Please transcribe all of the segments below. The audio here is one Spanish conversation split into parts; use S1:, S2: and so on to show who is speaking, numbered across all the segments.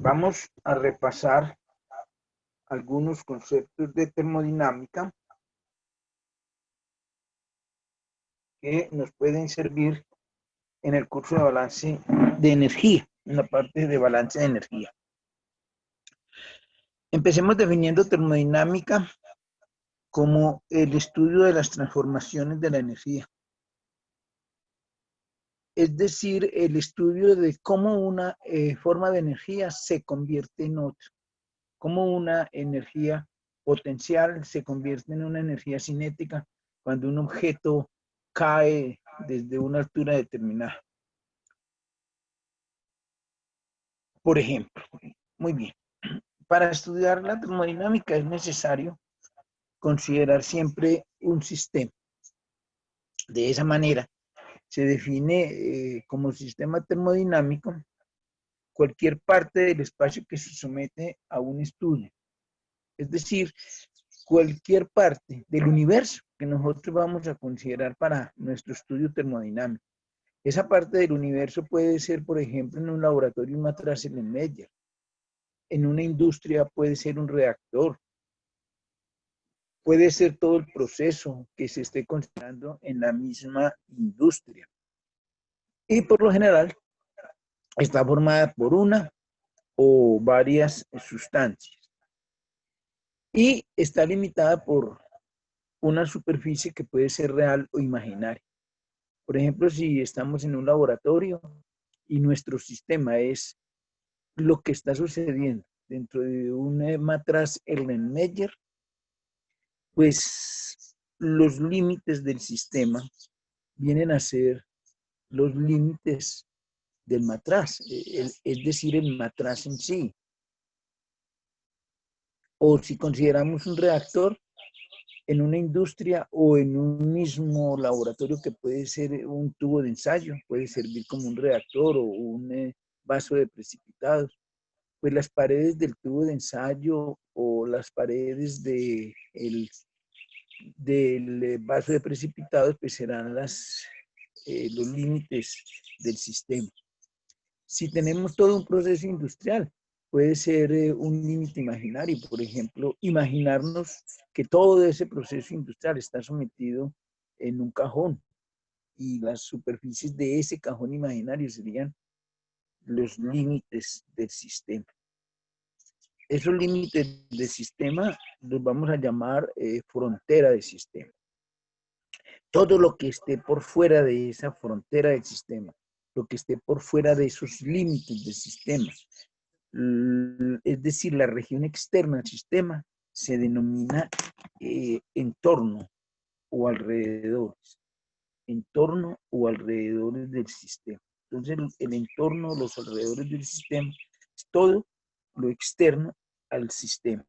S1: Vamos a repasar algunos conceptos de termodinámica que nos pueden servir en el curso de balance de energía, en la parte de balance de energía. Empecemos definiendo termodinámica como el estudio de las transformaciones de la energía. Es decir, el estudio de cómo una forma de energía se convierte en otra, cómo una energía potencial se convierte en una energía cinética cuando un objeto cae desde una altura determinada. Por ejemplo, muy bien, para estudiar la termodinámica es necesario considerar siempre un sistema. De esa manera se define como sistema termodinámico cualquier parte del espacio que se somete a un estudio. Es decir, cualquier parte del universo que nosotros vamos a considerar para nuestro estudio termodinámico. Esa parte del universo puede ser, por ejemplo, en un laboratorio un matraz Erlenmeyer. En una industria puede ser un reactor. Puede ser todo el proceso que se esté considerando en la misma industria. Y por lo general está formada por una o varias sustancias. Y está limitada por una superficie que puede ser real o imaginaria. Por ejemplo, si estamos en un laboratorio y nuestro sistema es lo que está sucediendo dentro de un matraz Erlenmeyer, pues los límites del sistema vienen a ser los límites del matraz, es decir, el matraz en sí. O si consideramos un reactor en una industria o en un mismo laboratorio que puede ser un tubo de ensayo, puede servir como un reactor o un vaso de precipitados, pues las paredes del tubo de ensayo o las paredes del vaso de precipitados pues serán los límites del sistema. Si tenemos todo un proceso industrial, puede ser un límite imaginario. Por ejemplo, imaginarnos que todo ese proceso industrial está sometido en un cajón y las superficies de ese cajón imaginario serían los límites del sistema. Esos límites del sistema los vamos a llamar frontera del sistema. Todo lo que esté por fuera de esa frontera del sistema, lo que esté por fuera de esos límites del sistema, es decir, la región externa al sistema, se denomina entorno o alrededores. Entorno o alrededores del sistema. Entonces, el entorno, los alrededores del sistema, es todo lo externo al sistema.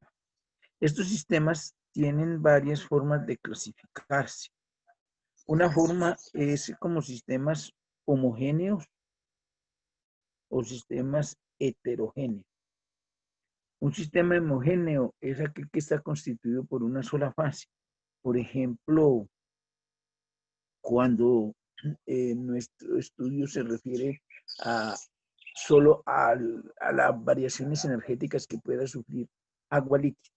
S1: Estos sistemas tienen varias formas de clasificarse. Una forma es como sistemas homogéneos o sistemas heterogéneos. Un sistema homogéneo es aquel que está constituido por una sola fase. Por ejemplo, cuando nuestro estudio se refiere solo a las variaciones energéticas que pueda sufrir agua líquida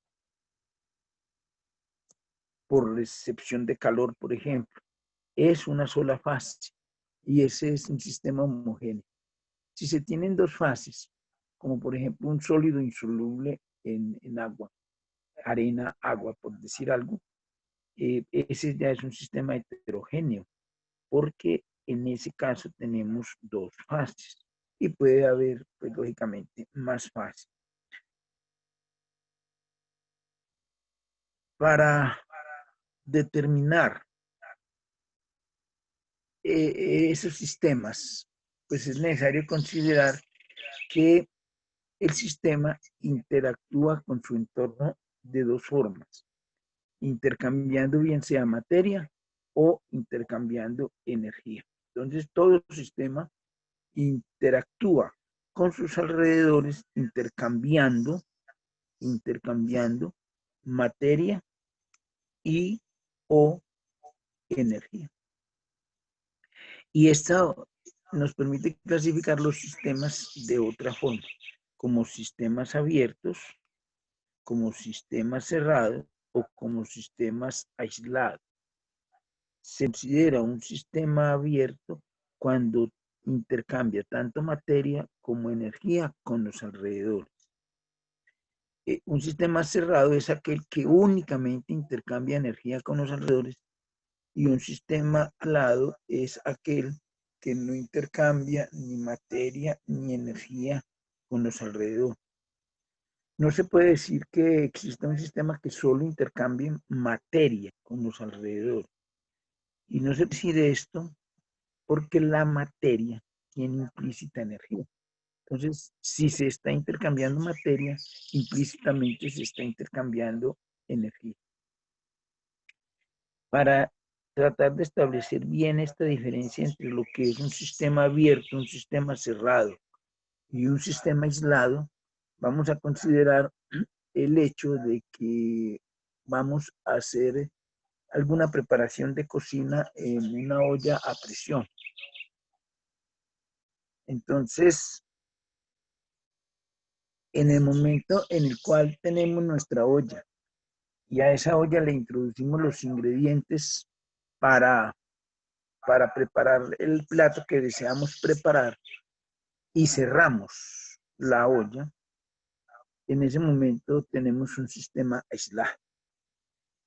S1: por recepción de calor, por ejemplo. Es una sola fase y ese es un sistema homogéneo. Si se tienen dos fases, como por ejemplo un sólido insoluble en agua, arena, agua, por decir algo, ese ya es un sistema heterogéneo, porque en ese caso tenemos dos fases y puede haber, pues lógicamente, más fases. Para determinar esos sistemas, pues es necesario considerar que el sistema interactúa con su entorno de dos formas, intercambiando bien sea materia o intercambiando energía. Entonces, todo el sistema interactúa con sus alrededores intercambiando materia y o energía. Y esto nos permite clasificar los sistemas de otra forma, como sistemas abiertos, como sistemas cerrados o como sistemas aislados. Se considera un sistema abierto cuando intercambia tanto materia como energía con los alrededores. Un sistema cerrado es aquel que únicamente intercambia energía con los alrededores, y un sistema aislado es aquel que no intercambia ni materia ni energía con los alrededores. No se puede decir que exista un sistema que solo intercambie materia con los alrededores. Y no se puede decir esto porque la materia tiene implícita energía. Entonces, si se está intercambiando materia, implícitamente se está intercambiando energía. Para tratar de establecer bien esta diferencia entre lo que es un sistema abierto, un sistema cerrado y un sistema aislado, vamos a considerar el hecho de que vamos a hacer alguna preparación de cocina en una olla a presión. Entonces, en el momento en el cual tenemos nuestra olla y a esa olla le introducimos los ingredientes para, para preparar el plato que deseamos preparar y cerramos la olla, en ese momento tenemos un sistema aislado.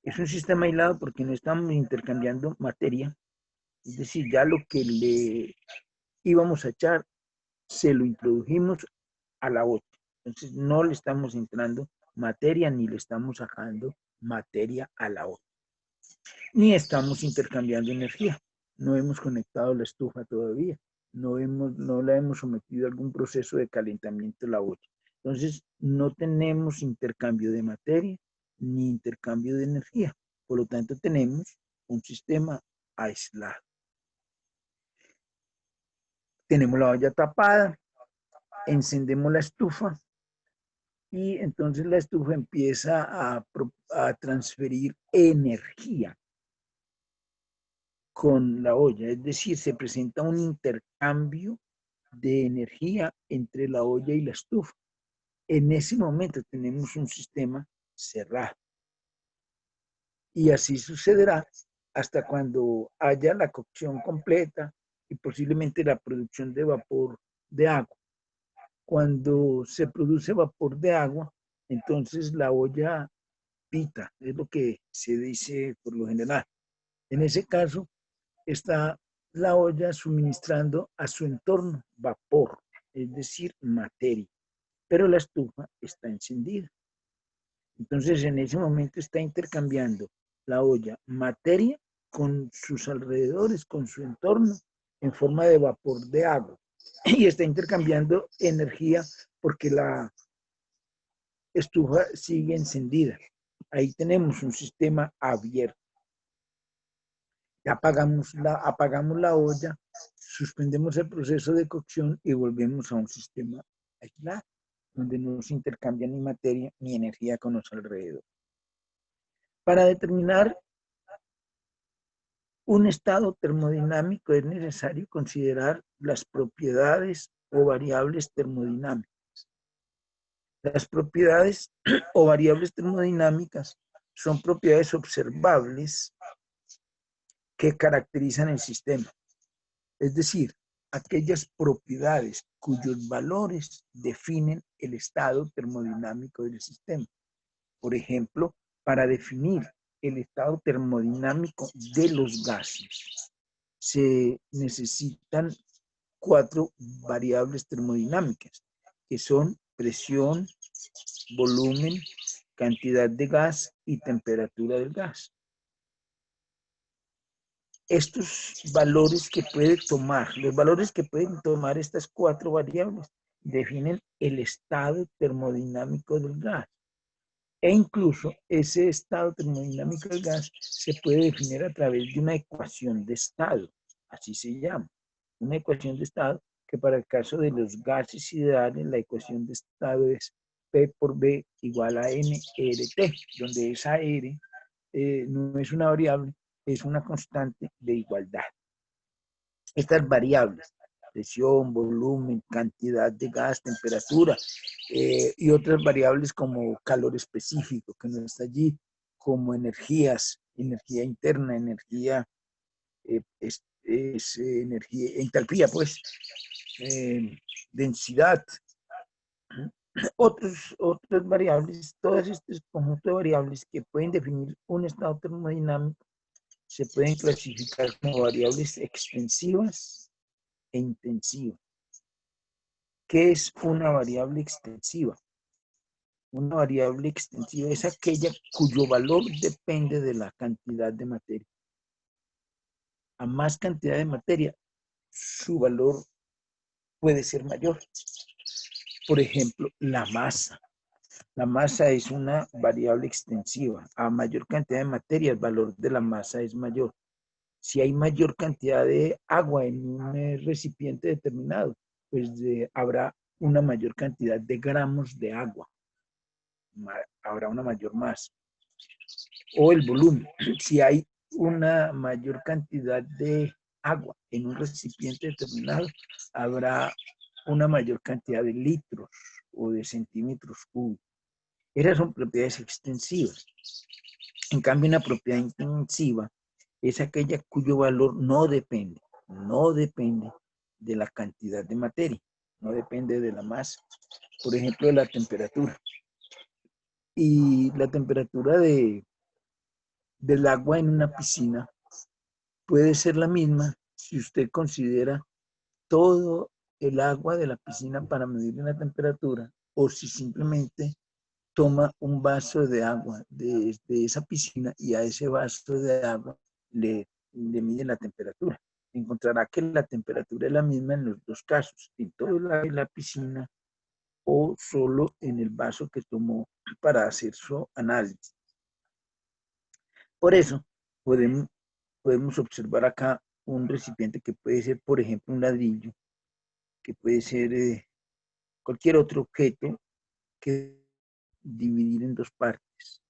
S1: Es un sistema aislado porque no estamos intercambiando materia, es decir, ya lo que le íbamos a echar se lo introdujimos a la olla. Entonces no le estamos entrando materia ni le estamos sacando materia a la olla. Ni estamos intercambiando energía. No hemos conectado la estufa todavía. No la hemos sometido a algún proceso de calentamiento de la olla. Entonces no tenemos intercambio de materia ni intercambio de energía. Por lo tanto tenemos un sistema aislado. Tenemos la olla tapada, encendemos la estufa y entonces la estufa empieza a transferir energía con la olla, es decir, se presenta un intercambio de energía entre la olla y la estufa. En ese momento tenemos un sistema cerrado y así sucederá hasta cuando haya la cocción completa y posiblemente la producción de vapor de agua. Cuando se produce vapor de agua, entonces la olla pita, es lo que se dice por lo general. En ese caso, está la olla suministrando a su entorno vapor, es decir, materia, pero la estufa está encendida. Entonces, en ese momento está intercambiando la olla materia con sus alrededores, con su entorno, en forma de vapor de agua. Y está intercambiando energía porque la estufa sigue encendida. Ahí tenemos un sistema abierto. Apagamos la olla, suspendemos el proceso de cocción y volvemos a un sistema aislado, donde no se intercambia ni materia ni energía con los alrededores. Para determinar un estado termodinámico es necesario considerar las propiedades o variables termodinámicas. Las propiedades o variables termodinámicas son propiedades observables que caracterizan el sistema, es decir, aquellas propiedades cuyos valores definen el estado termodinámico del sistema. Por ejemplo, para definir el estado termodinámico de los gases, se necesitan 4 variables termodinámicas, que son presión, volumen, cantidad de gas y temperatura del gas. Estos valores que puede tomar, los valores que pueden tomar estas 4 variables, definen el estado termodinámico del gas. E incluso ese estado termodinámico del gas se puede definir a través de una ecuación de estado, así se llama, una ecuación de estado que para el caso de los gases ideales la ecuación de estado es P por B igual a N RT, donde esa R no es una variable, es una constante de igualdad. Estas variables, presión, volumen, cantidad de gas, temperatura, y otras variables como calor específico que no está allí, como energías, energía interna, energía, energía, entalpía, pues, densidad, otras variables, todas estas conjuntos de variables que pueden definir un estado termodinámico se pueden clasificar como variables extensivas e intensivas. ¿Qué es una variable extensiva? Una variable extensiva es aquella cuyo valor depende de la cantidad de materia. A más cantidad de materia, su valor puede ser mayor. Por ejemplo, la masa. La masa es una variable extensiva. A mayor cantidad de materia, el valor de la masa es mayor. Si hay mayor cantidad de agua en un recipiente determinado, pues habrá una mayor cantidad de gramos de agua. Habrá una mayor masa. O el volumen. Si hay una mayor cantidad de agua en un recipiente determinado, habrá una mayor cantidad de litros o de centímetros cúbicos. Esas son propiedades extensivas. En cambio, una propiedad intensiva es aquella cuyo valor no depende de la cantidad de materia, no depende de la masa. Por ejemplo, de la temperatura. Y la temperatura del agua en una piscina puede ser la misma si usted considera todo el agua de la piscina para medir la temperatura, o si simplemente toma un vaso de agua de esa piscina y a ese vaso de agua le mide la temperatura. Encontrará que la temperatura es la misma en los dos casos, en todo el agua de la piscina o solo en el vaso que tomó para hacer su análisis. Por eso podemos observar acá un recipiente que puede ser, por ejemplo, un ladrillo, que puede ser cualquier otro objeto que dividir en dos partes.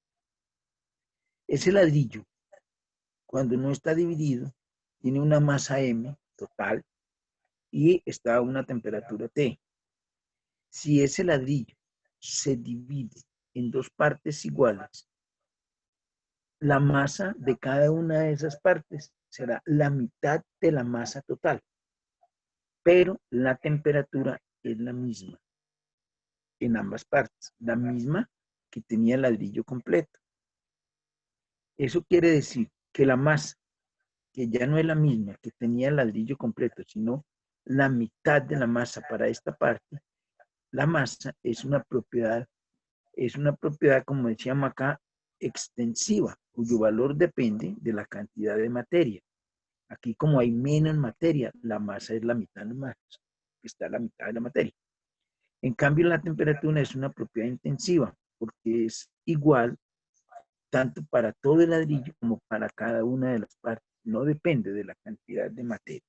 S1: Ese ladrillo, cuando no está dividido, tiene una masa M total y está a una temperatura T. Si ese ladrillo se divide en dos partes iguales, la masa de cada una de esas partes será la mitad de la masa total, pero la temperatura es la misma en ambas partes, la misma que tenía el ladrillo completo. Eso quiere decir que la masa, que ya no es la misma que tenía el ladrillo completo, sino la mitad de la masa para esta parte, la masa es una propiedad, como decíamos acá, extensiva, cuyo valor depende de la cantidad de materia. Aquí, como hay menos materia, la masa es la mitad de la masa, está la mitad de la materia. En cambio, la temperatura es una propiedad intensiva, porque es igual tanto para todo el ladrillo como para cada una de las partes. No depende de la cantidad de materia.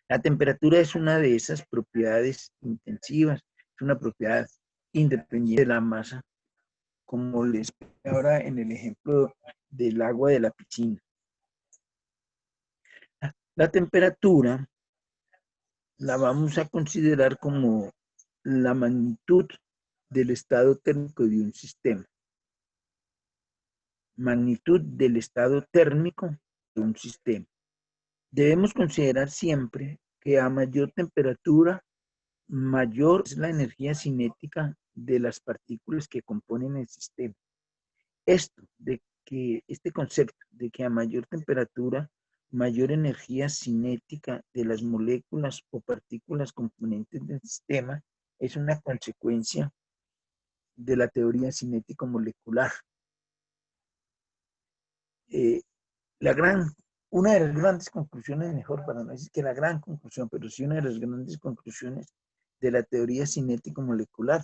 S1: La temperatura es una de esas propiedades intensivas, es una propiedad independiente de la masa, como les expliqué ahora en el ejemplo del agua de la piscina. La temperatura la vamos a considerar como la magnitud del estado térmico de un sistema. Magnitud del estado térmico de un sistema. Debemos considerar siempre que a mayor temperatura, mayor es la energía cinética de las partículas que componen el sistema. Este concepto de que a mayor temperatura, mayor energía cinética de las moléculas o partículas componentes del sistema es una consecuencia de la teoría cinético molecular. Una de las grandes conclusiones, mejor para no decir que la gran conclusión, pero sí una de las grandes conclusiones de la teoría cinético molecular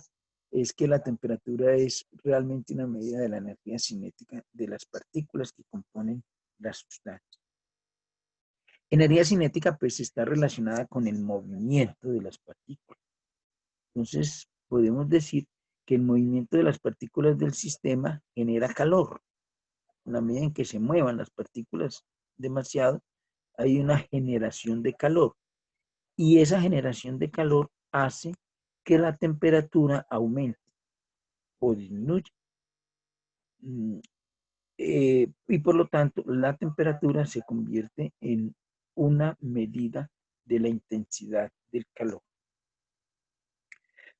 S1: es que la temperatura es realmente una medida de la energía cinética de las partículas que componen la sustancia. Energía cinética pues está relacionada con el movimiento de las partículas. Entonces podemos decir que el movimiento de las partículas del sistema genera calor. En la medida en que se muevan las partículas demasiado, hay una generación de calor. y esa generación de calor hace que la temperatura aumente o disminuya. Y por lo tanto, la temperatura se convierte en una medida de la intensidad del calor.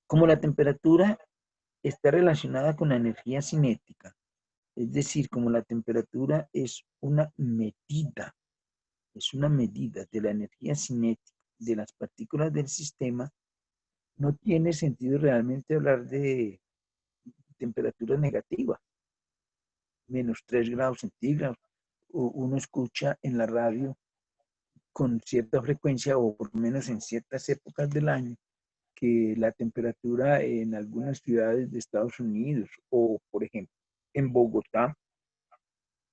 S1: Como la temperatura está relacionada con la energía cinética, es decir, como la temperatura es una medida de la energía cinética de las partículas del sistema, no tiene sentido realmente hablar de temperaturas negativas, -3 grados centígrados. Uno escucha en la radio con cierta frecuencia o por lo menos en ciertas épocas del año que la temperatura en algunas ciudades de Estados Unidos o, por ejemplo, en Bogotá,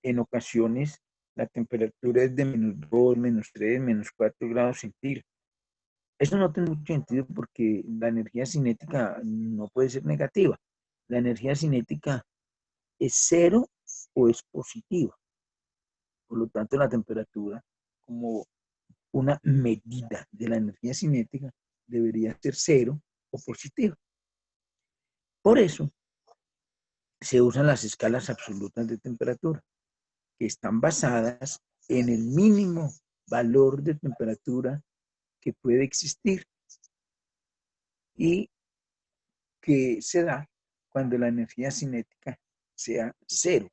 S1: en ocasiones la temperatura es de -2, -3, -4 grados centígrados. Eso no tiene mucho sentido porque la energía cinética no puede ser negativa. La energía cinética es cero o es positiva. Por lo tanto, la temperatura, como una medida de la energía cinética, debería ser cero o positiva. Por eso se usan las escalas absolutas de temperatura, que están basadas en el mínimo valor de temperatura que puede existir y que se da cuando la energía cinética sea cero.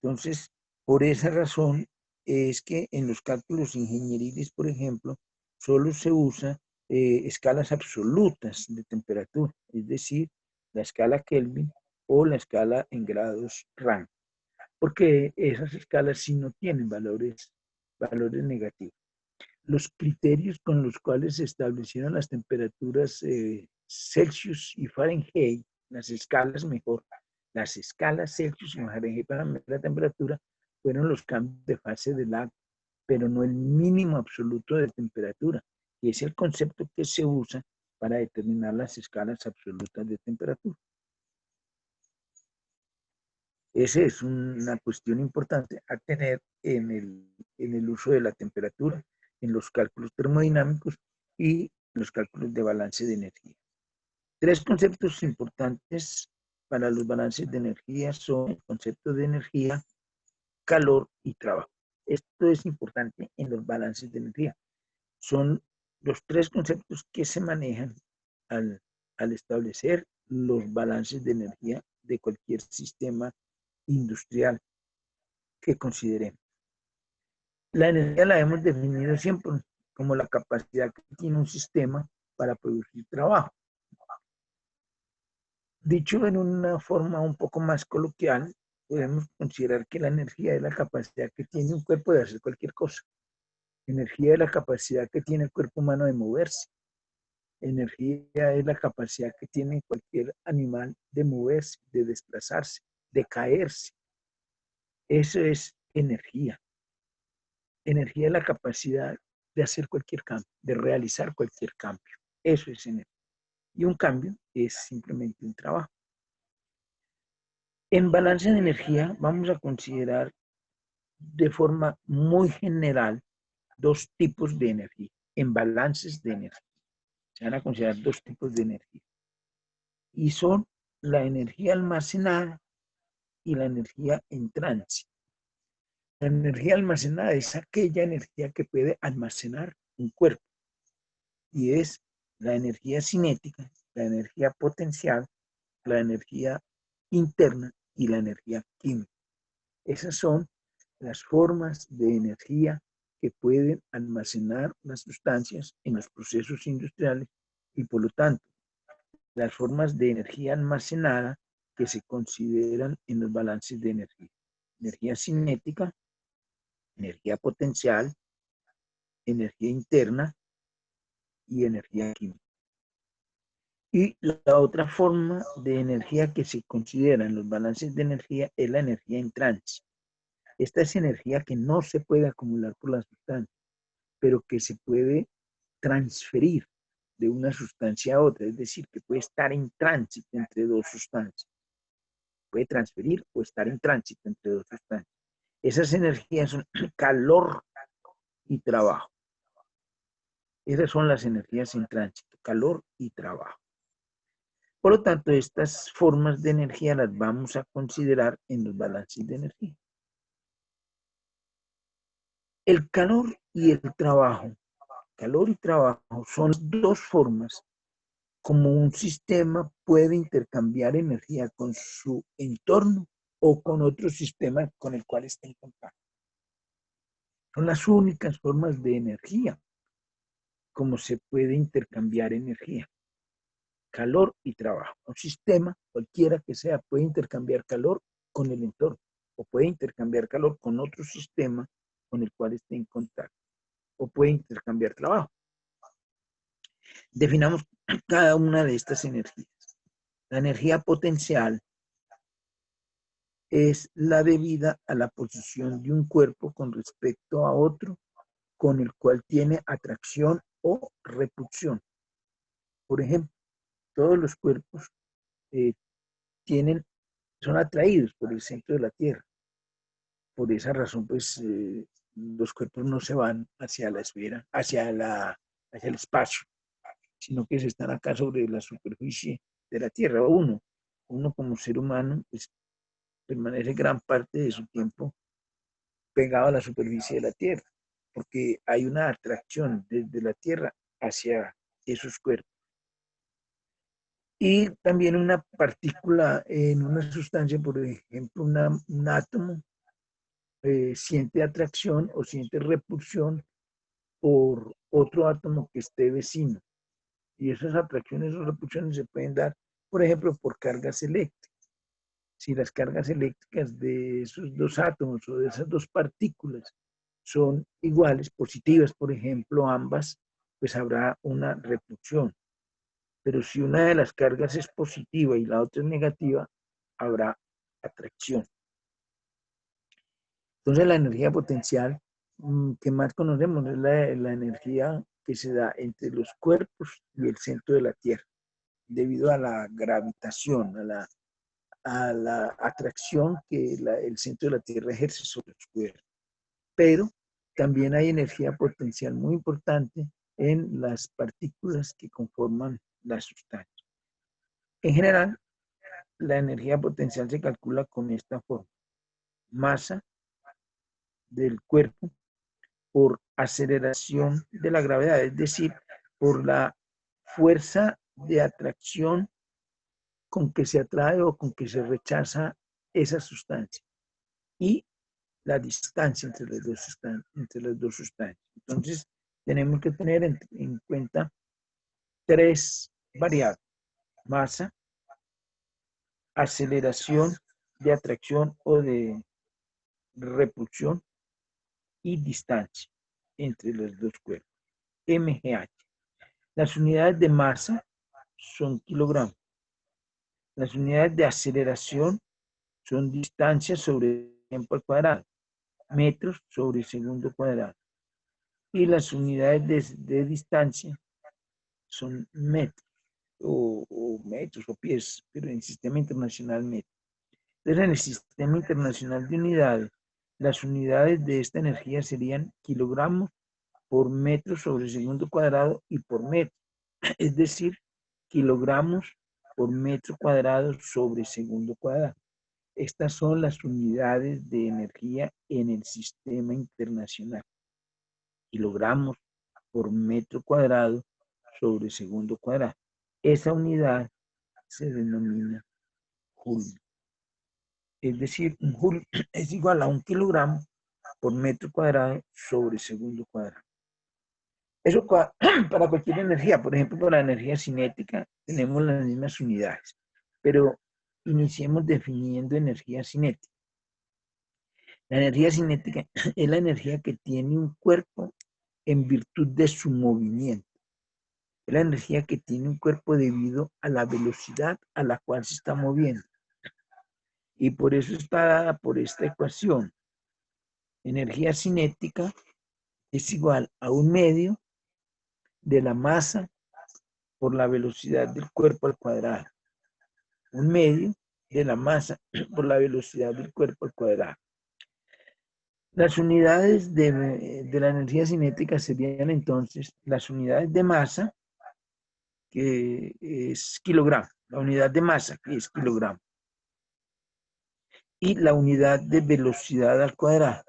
S1: Entonces, por esa razón es que en los cálculos ingenieriles, por ejemplo, solo se usa escalas absolutas de temperatura, es decir, la escala Kelvin o la escala en grados Rangel, porque esas escalas sí no tienen valores negativos. Los criterios con los cuales se establecieron las temperaturas Celsius y Fahrenheit, las escalas mejor, las escalas Celsius y Fahrenheit para medir la temperatura, fueron los cambios de fase del agua, pero no el mínimo absoluto de temperatura, y es el concepto que se usa para determinar las escalas absolutas de temperatura. Esa es una cuestión importante a tener en el uso de la temperatura, en los cálculos termodinámicos y los cálculos de balance de energía. Tres conceptos importantes para los balances de energía son el concepto de energía, calor y trabajo. Esto es importante en los balances de energía. Son los tres conceptos que se manejan al establecer los balances de energía de cualquier sistema industrial que consideremos. La energía la hemos definido siempre como la capacidad que tiene un sistema para producir trabajo. Dicho en una forma un poco más coloquial, podemos considerar que la energía es la capacidad que tiene un cuerpo de hacer cualquier cosa. Energía es la capacidad que tiene el cuerpo humano de moverse. Energía es la capacidad que tiene cualquier animal de moverse, de desplazarse, de caerse. Eso es energía. Energía es la capacidad de hacer cualquier cambio, de realizar cualquier cambio. Eso es energía. Y un cambio es simplemente un trabajo. En balance de energía vamos a considerar de forma muy general dos tipos de energía. En balances de energía se van a considerar dos tipos de energía. Y son la energía almacenada y la energía en tránsito. La energía almacenada es aquella energía que puede almacenar un cuerpo y es la energía cinética, la energía potencial, la energía interna y la energía química. Esas son las formas de energía que pueden almacenar las sustancias en los procesos industriales y por lo tanto las formas de energía almacenada que se consideran en los balances de energía. Energía cinética, energía potencial, energía interna y energía química. Y la otra forma de energía que se considera en los balances de energía es la energía en tránsito. Esta es energía que no se puede acumular por la sustancia, pero que se puede transferir de una sustancia a otra, es decir, que puede estar en tránsito entre dos sustancias. Puede transferir o estar en tránsito entre dos sustancias. Esas energías son calor y trabajo. Esas son las energías en tránsito, calor y trabajo. Por lo tanto, estas formas de energía las vamos a considerar en los balances de energía. El calor y el trabajo. Calor y trabajo son dos formas como un sistema puede intercambiar energía con su entorno o con otro sistema con el cual está en contacto. Son las únicas formas de energía como se puede intercambiar energía. Calor y trabajo. Un sistema, cualquiera que sea, puede intercambiar calor con el entorno o puede intercambiar calor con otro sistema con el cual esté en contacto o puede intercambiar trabajo. Definamos cada una de estas energías. La energía potencial es la debida a la posición de un cuerpo con respecto a otro con el cual tiene atracción o repulsión. Por ejemplo, todos los cuerpos eh, son atraídos por el centro de la Tierra. Por esa razón, pues los cuerpos no se van hacia la esfera, hacia el espacio, sino que se están acá sobre la superficie de la Tierra. Uno como ser humano, pues permanece gran parte de su tiempo pegado a la superficie de la Tierra, porque hay una atracción desde la Tierra hacia esos cuerpos. Y también una partícula en una sustancia, por ejemplo, un átomo, siente atracción o siente repulsión por otro átomo que esté vecino. Y esas atracciones o repulsiones se pueden dar, por ejemplo, por cargas eléctricas. Si las cargas eléctricas de esos dos átomos o de esas dos partículas son iguales, positivas, por ejemplo, ambas, pues habrá una repulsión. Pero si una de las cargas es positiva y la otra es negativa, habrá atracción. Entonces la energía potencial que más conocemos es la energía que se da entre los cuerpos y el centro de la Tierra, debido a la gravitación, a la atracción que el centro de la Tierra ejerce sobre los cuerpos. Pero también hay energía potencial muy importante en las partículas que conforman la sustancia. En general, la energía potencial se calcula con esta forma: masa del cuerpo por aceleración de la gravedad, es decir, por la fuerza de atracción con que se atrae o con que se rechaza esa sustancia y la distancia entre las dos sustancias. Entonces, tenemos que tener en cuenta tres variables: masa, aceleración de atracción o de repulsión y distancia entre los dos cuerpos, mgh. Las unidades de masa son kilogramos. Las unidades de aceleración son distancia sobre tiempo al cuadrado, metros sobre segundo cuadrado. Y las unidades de distancia son metros o metros o pies, pero en el sistema internacional metros. Entonces, en el sistema internacional de unidades, las unidades de esta energía serían kilogramos por metro sobre segundo cuadrado y por metro. Es decir, kilogramos por metro cuadrado sobre segundo cuadrado. Estas son las unidades de energía en el sistema internacional. Kilogramos por metro cuadrado sobre segundo cuadrado. Esa unidad se denomina joule. Es decir, un joule es igual a 1 kilogramo por metro cuadrado sobre segundo cuadrado. Eso para cualquier energía. Por ejemplo, para la energía cinética tenemos las mismas unidades, pero iniciemos definiendo energía cinética. La energía cinética es la energía que tiene un cuerpo en virtud de su movimiento. Es la energía que tiene un cuerpo debido a la velocidad a la cual se está moviendo. Y por eso está dada por esta ecuación. Energía cinética es igual a un medio de la masa por la velocidad del cuerpo al cuadrado. Un medio de la masa por la velocidad del cuerpo al cuadrado. Las unidades de la energía cinética serían entonces las unidades de masa, que es kilogramo, la unidad de masa, que es kilogramo, y la unidad de velocidad al cuadrado.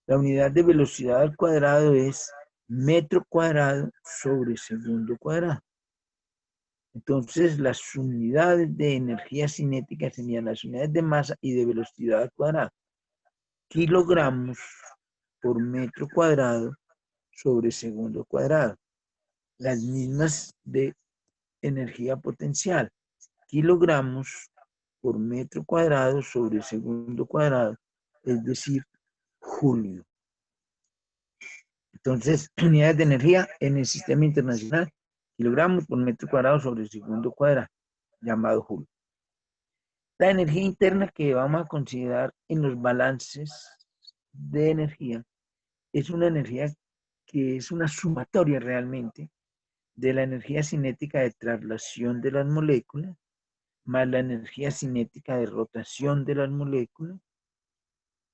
S1: La unidad de velocidad al cuadrado es metro cuadrado sobre segundo cuadrado. Entonces, las unidades de energía cinética serían las unidades de masa y de velocidad al cuadrado. Kilogramos por metro cuadrado sobre segundo cuadrado. Las mismas de energía potencial. Kilogramos por metro cuadrado sobre segundo cuadrado, es decir, Julio. Entonces, unidades de energía en el sistema internacional, kilogramos por metro cuadrado sobre segundo cuadrado, llamado Joule. La energía interna que vamos a considerar en los balances de energía es una energía que es una sumatoria realmente de la energía cinética de traslación de las moléculas, más la energía cinética de rotación de las moléculas,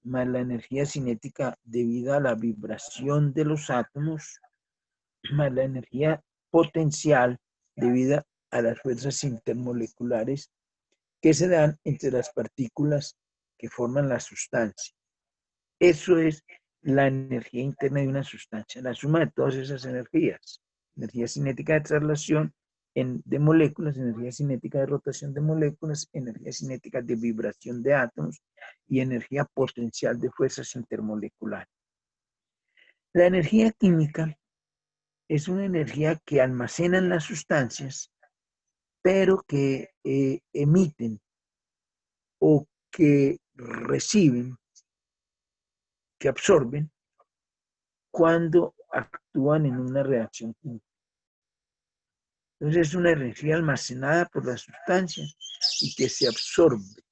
S1: más la energía cinética debida a la vibración de los átomos, más la energía potencial debida a las fuerzas intermoleculares que se dan entre las partículas que forman la sustancia. Eso es la energía interna de una sustancia, la suma de todas esas energías. Energía cinética de traslación de moléculas, energía cinética de rotación de moléculas, energía cinética de vibración de átomos y energía potencial de fuerzas intermoleculares. La energía química es una energía que almacenan las sustancias, pero que emiten o que reciben, que absorben cuando actúan en una reacción química. Entonces es una energía almacenada por las sustancias y que se absorbe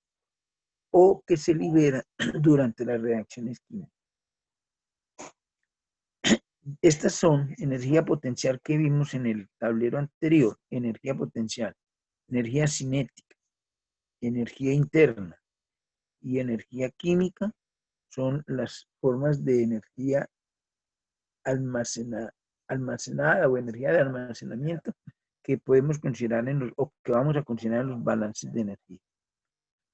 S1: o que se libera durante las reacciones químicas. Estas son energía potencial que vimos en el tablero anterior, energía potencial, energía cinética, energía interna y energía química son las formas de energía almacenada o energía de almacenamiento que podemos considerar o que vamos a considerar en los balances de energía.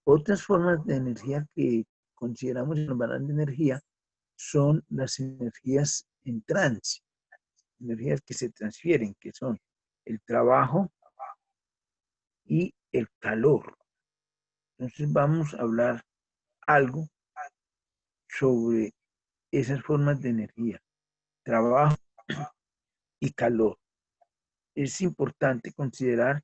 S1: Otras formas de energía que consideramos en los balances de energía son las energías en trance, energías que se transfieren, que son el trabajo y el calor. Entonces vamos a hablar algo sobre esas formas de energía, trabajo y calor. Es importante considerar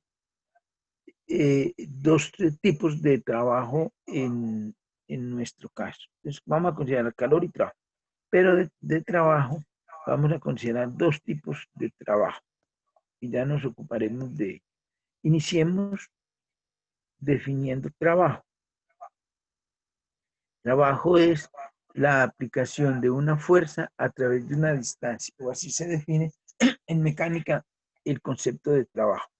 S1: dos tipos de trabajo en nuestro caso. Entonces, vamos a considerar calor y trabajo, pero de trabajo vamos a considerar dos tipos de trabajo y ya nos ocuparemos de ello. Iniciemos definiendo trabajo. Trabajo es la aplicación de una fuerza a través de una distancia, o así se define en mecánica el concepto de trabajo.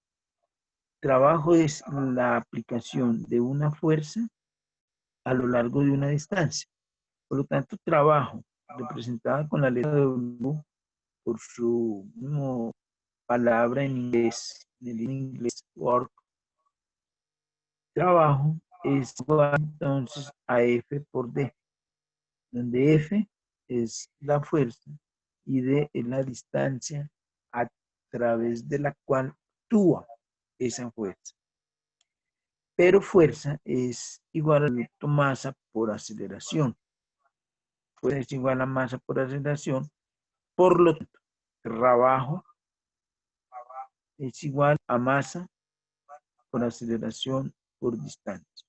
S1: Trabajo es la aplicación de una fuerza a lo largo de una distancia. Por lo tanto, trabajo, representada con la letra W por su palabra en inglés, en el inglés work, trabajo es igual entonces a F por D, donde F es la fuerza y D es la distancia a través de la cual actúa esa fuerza. Pero fuerza es igual a masa por aceleración. Fuerza es igual a masa por aceleración. Por lo tanto, trabajo es igual a masa por aceleración por distancia.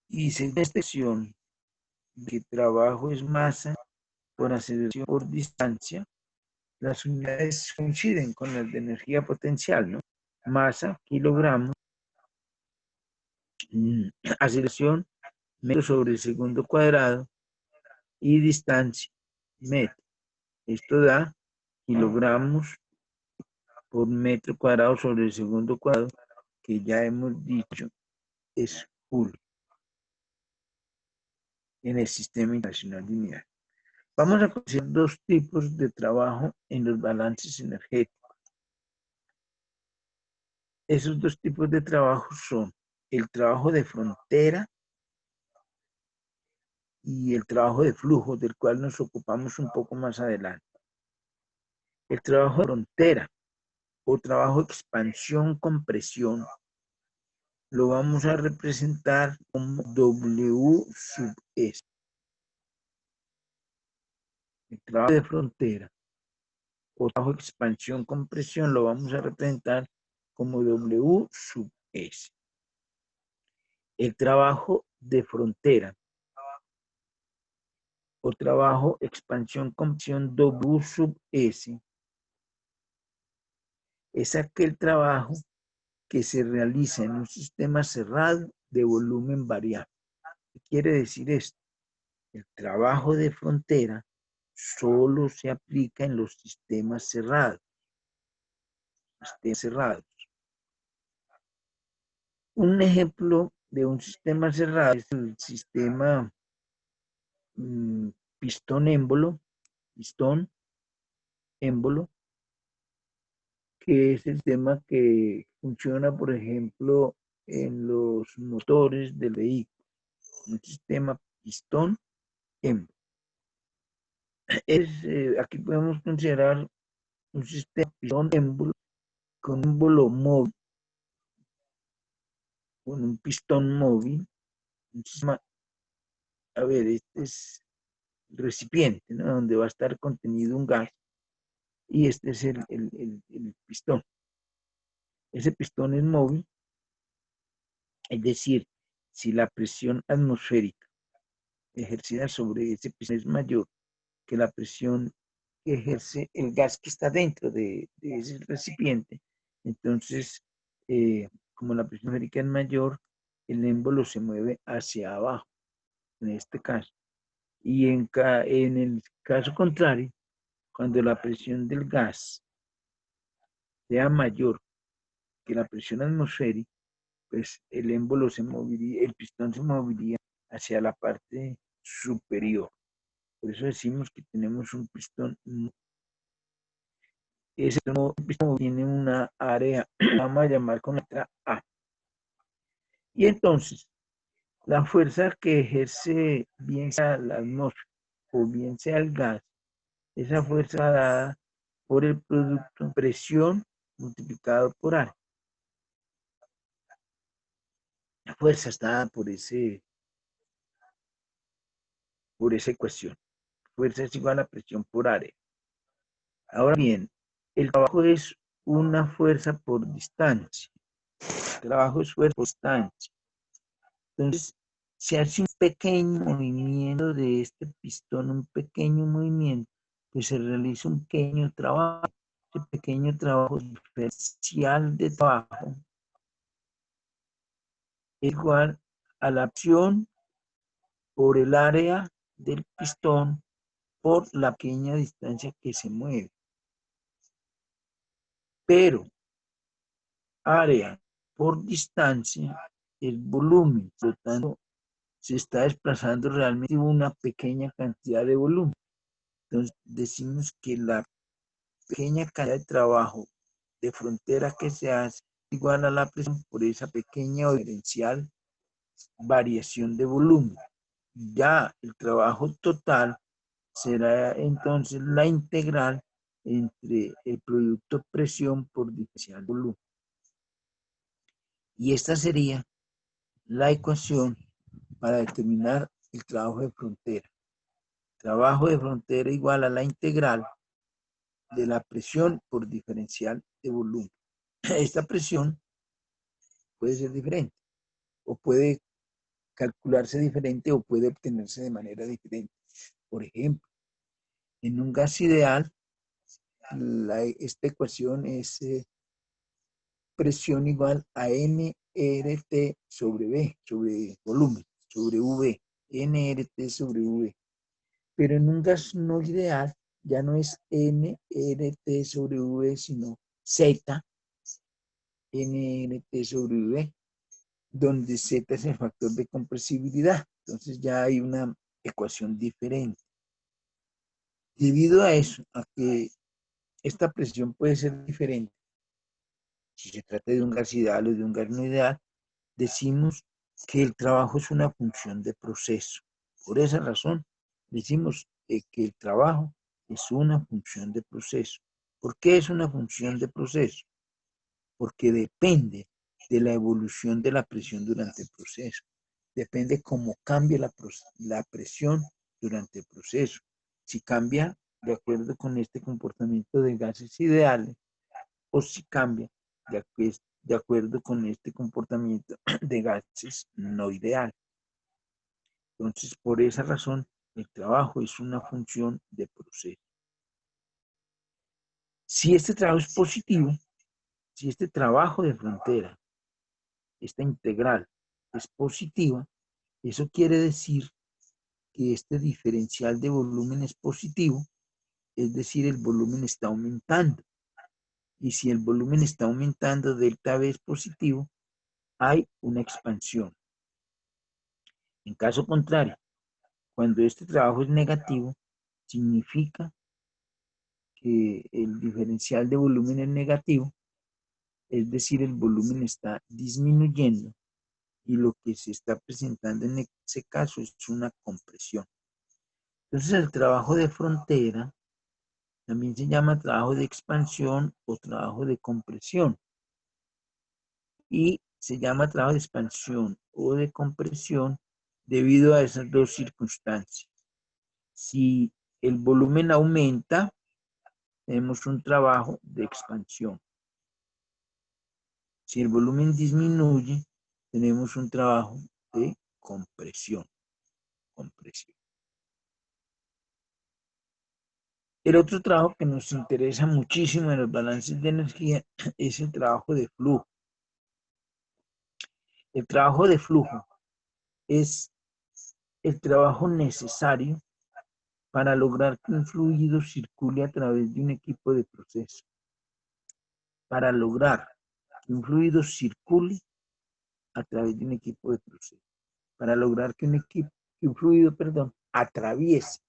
S1: Y según esta expresión de que trabajo es masa por aceleración por distancia, las unidades coinciden con las de energía potencial, ¿no? Masa, kilogramos, aceleración, metro sobre segundo cuadrado y distancia, metro. Esto da kilogramos por metro cuadrado sobre el segundo cuadrado, que ya hemos dicho es Joule. en el Sistema Internacional de Unidad. Vamos a conocer dos tipos de trabajo en los balances energéticos. Esos dos tipos de trabajo son el trabajo de frontera y el trabajo de flujo, del cual nos ocupamos un poco más adelante. El trabajo de frontera o trabajo de expansión-compresión lo vamos a representar como W sub S. El trabajo de frontera o trabajo de expansión-compresión lo vamos a representar como W sub S. El trabajo de frontera o trabajo expansión-compresión W sub S es aquel trabajo que se realiza en un sistema cerrado de volumen variable. ¿Qué quiere decir esto? El trabajo de frontera solo se aplica en los sistemas cerrados. Un ejemplo de un sistema cerrado es el sistema pistón-émbolo, que es el sistema que funciona, por ejemplo, en los motores del vehículo. Un sistema pistón-émbolo. Aquí podemos considerar un sistema pistón-émbolo con un émbolo móvil, con un pistón móvil. Un sistema, a ver, este es el recipiente, ¿no? Donde va a estar contenido un gas, y este es el pistón. Ese pistón es móvil, es decir, si la presión atmosférica ejercida sobre ese pistón es mayor que la presión que ejerce el gas que está dentro de ese recipiente, entonces, como la presión atmosférica es mayor, el émbolo se mueve hacia abajo, en este caso. Y en el caso contrario, cuando la presión del gas sea mayor que la presión atmosférica, pues el émbolo se movería, el pistón se movería hacia la parte superior. Por eso decimos que tenemos un pistón. Ese pistón tiene una área, vamos a llamar con letra A. Y entonces, la fuerza que ejerce, bien sea la atmósfera o bien sea el gas, esa fuerza dada por el producto presión multiplicado por área. La fuerza está dada por esa ecuación. Fuerza es igual a presión por área. Ahora bien, el trabajo es una fuerza por distancia. El trabajo es fuerza por distancia. Entonces, se hace un pequeño movimiento de este pistón, un pequeño movimiento, pues se realiza un pequeño trabajo. Este pequeño trabajo diferencial de trabajo es igual a la acción por el área del pistón por la pequeña distancia que se mueve. Pero área por distancia es volumen, por lo tanto se está desplazando realmente una pequeña cantidad de volumen. Entonces decimos que la pequeña cantidad de trabajo de frontera que se hace es igual a la presión por esa pequeña o diferencial variación de volumen. Ya el trabajo total será entonces la integral entre el producto presión por diferencial volumen. Y esta sería la ecuación para determinar el trabajo de frontera. Trabajo de frontera igual a la integral de la presión por diferencial de volumen. Esta presión puede ser diferente o puede calcularse diferente o puede obtenerse de manera diferente. Por ejemplo, en un gas ideal, esta ecuación es presión igual a nRT sobre V, sobre volumen, sobre V, nRT sobre V. Pero en un gas no ideal ya no es nRT sobre V, sino Z nRT sobre V, donde Z es el factor de compresibilidad. Entonces ya hay una ecuación diferente. Debido a eso, a que esta presión puede ser diferente, si se trata de un gas ideal o de un gas no ideal, decimos que el trabajo es una función de proceso. Por esa razón, decimos que el trabajo es una función de proceso. ¿Por qué es una función de proceso? Porque depende de la evolución de la presión durante el proceso. Depende cómo cambie la presión durante el proceso. Si cambia de acuerdo con este comportamiento de gases ideales o si cambia de acuerdo con este comportamiento de gases no ideal. Entonces, por esa razón, el trabajo es una función de proceso. Si este trabajo es positivo, si este trabajo de frontera, esta integral, es positiva, eso quiere decir que este diferencial de volumen es positivo, es decir, el volumen está aumentando. Y si el volumen está aumentando, delta V es positivo, hay una expansión. En caso contrario, cuando este trabajo es negativo, significa que el diferencial de volumen es negativo, es decir, el volumen está disminuyendo y lo que se está presentando en ese caso es una compresión. Entonces el trabajo de frontera también se llama trabajo de expansión o trabajo de compresión y se llama trabajo de expansión o de compresión debido a esas dos circunstancias. Si el volumen aumenta, tenemos un trabajo de expansión. Si el volumen disminuye, tenemos un trabajo de compresión. El otro trabajo que nos interesa muchísimo en los balances de energía es el trabajo de flujo. El trabajo de flujo es el trabajo necesario para lograr que un fluido circule a través de un equipo de proceso. Para lograr que un fluido circule a través de un equipo de proceso. Para lograr que un fluido, atraviese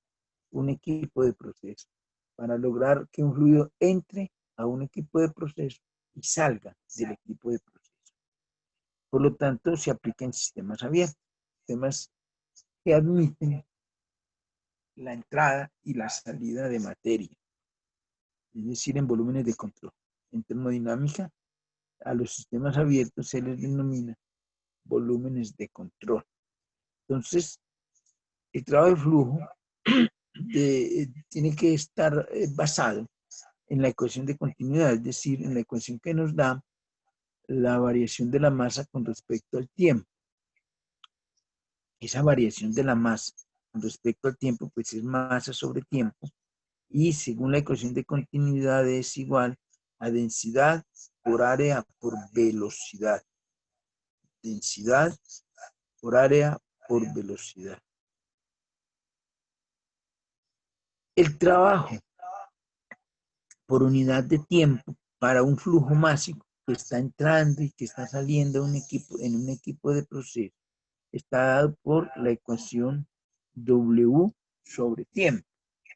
S1: un equipo de proceso. Para lograr que un fluido entre a un equipo de proceso y salga del equipo de proceso. Por lo tanto, se aplica en sistemas abiertos, sistemas que admiten la entrada y la salida de materia, es decir, en volúmenes de control. En termodinámica, a los sistemas abiertos se les denomina volúmenes de control. Entonces, el trabajo de flujo tiene que estar basado en la ecuación de continuidad, es decir, en la ecuación que nos da la variación de la masa con respecto al tiempo. Esa variación de la masa con respecto al tiempo, pues es masa sobre tiempo, y según la ecuación de continuidad es igual a densidad por área por velocidad. Densidad por área por velocidad. El trabajo por unidad de tiempo para un flujo másico que está entrando y que está saliendo en un equipo de proceso está dado por la ecuación W sobre tiempo.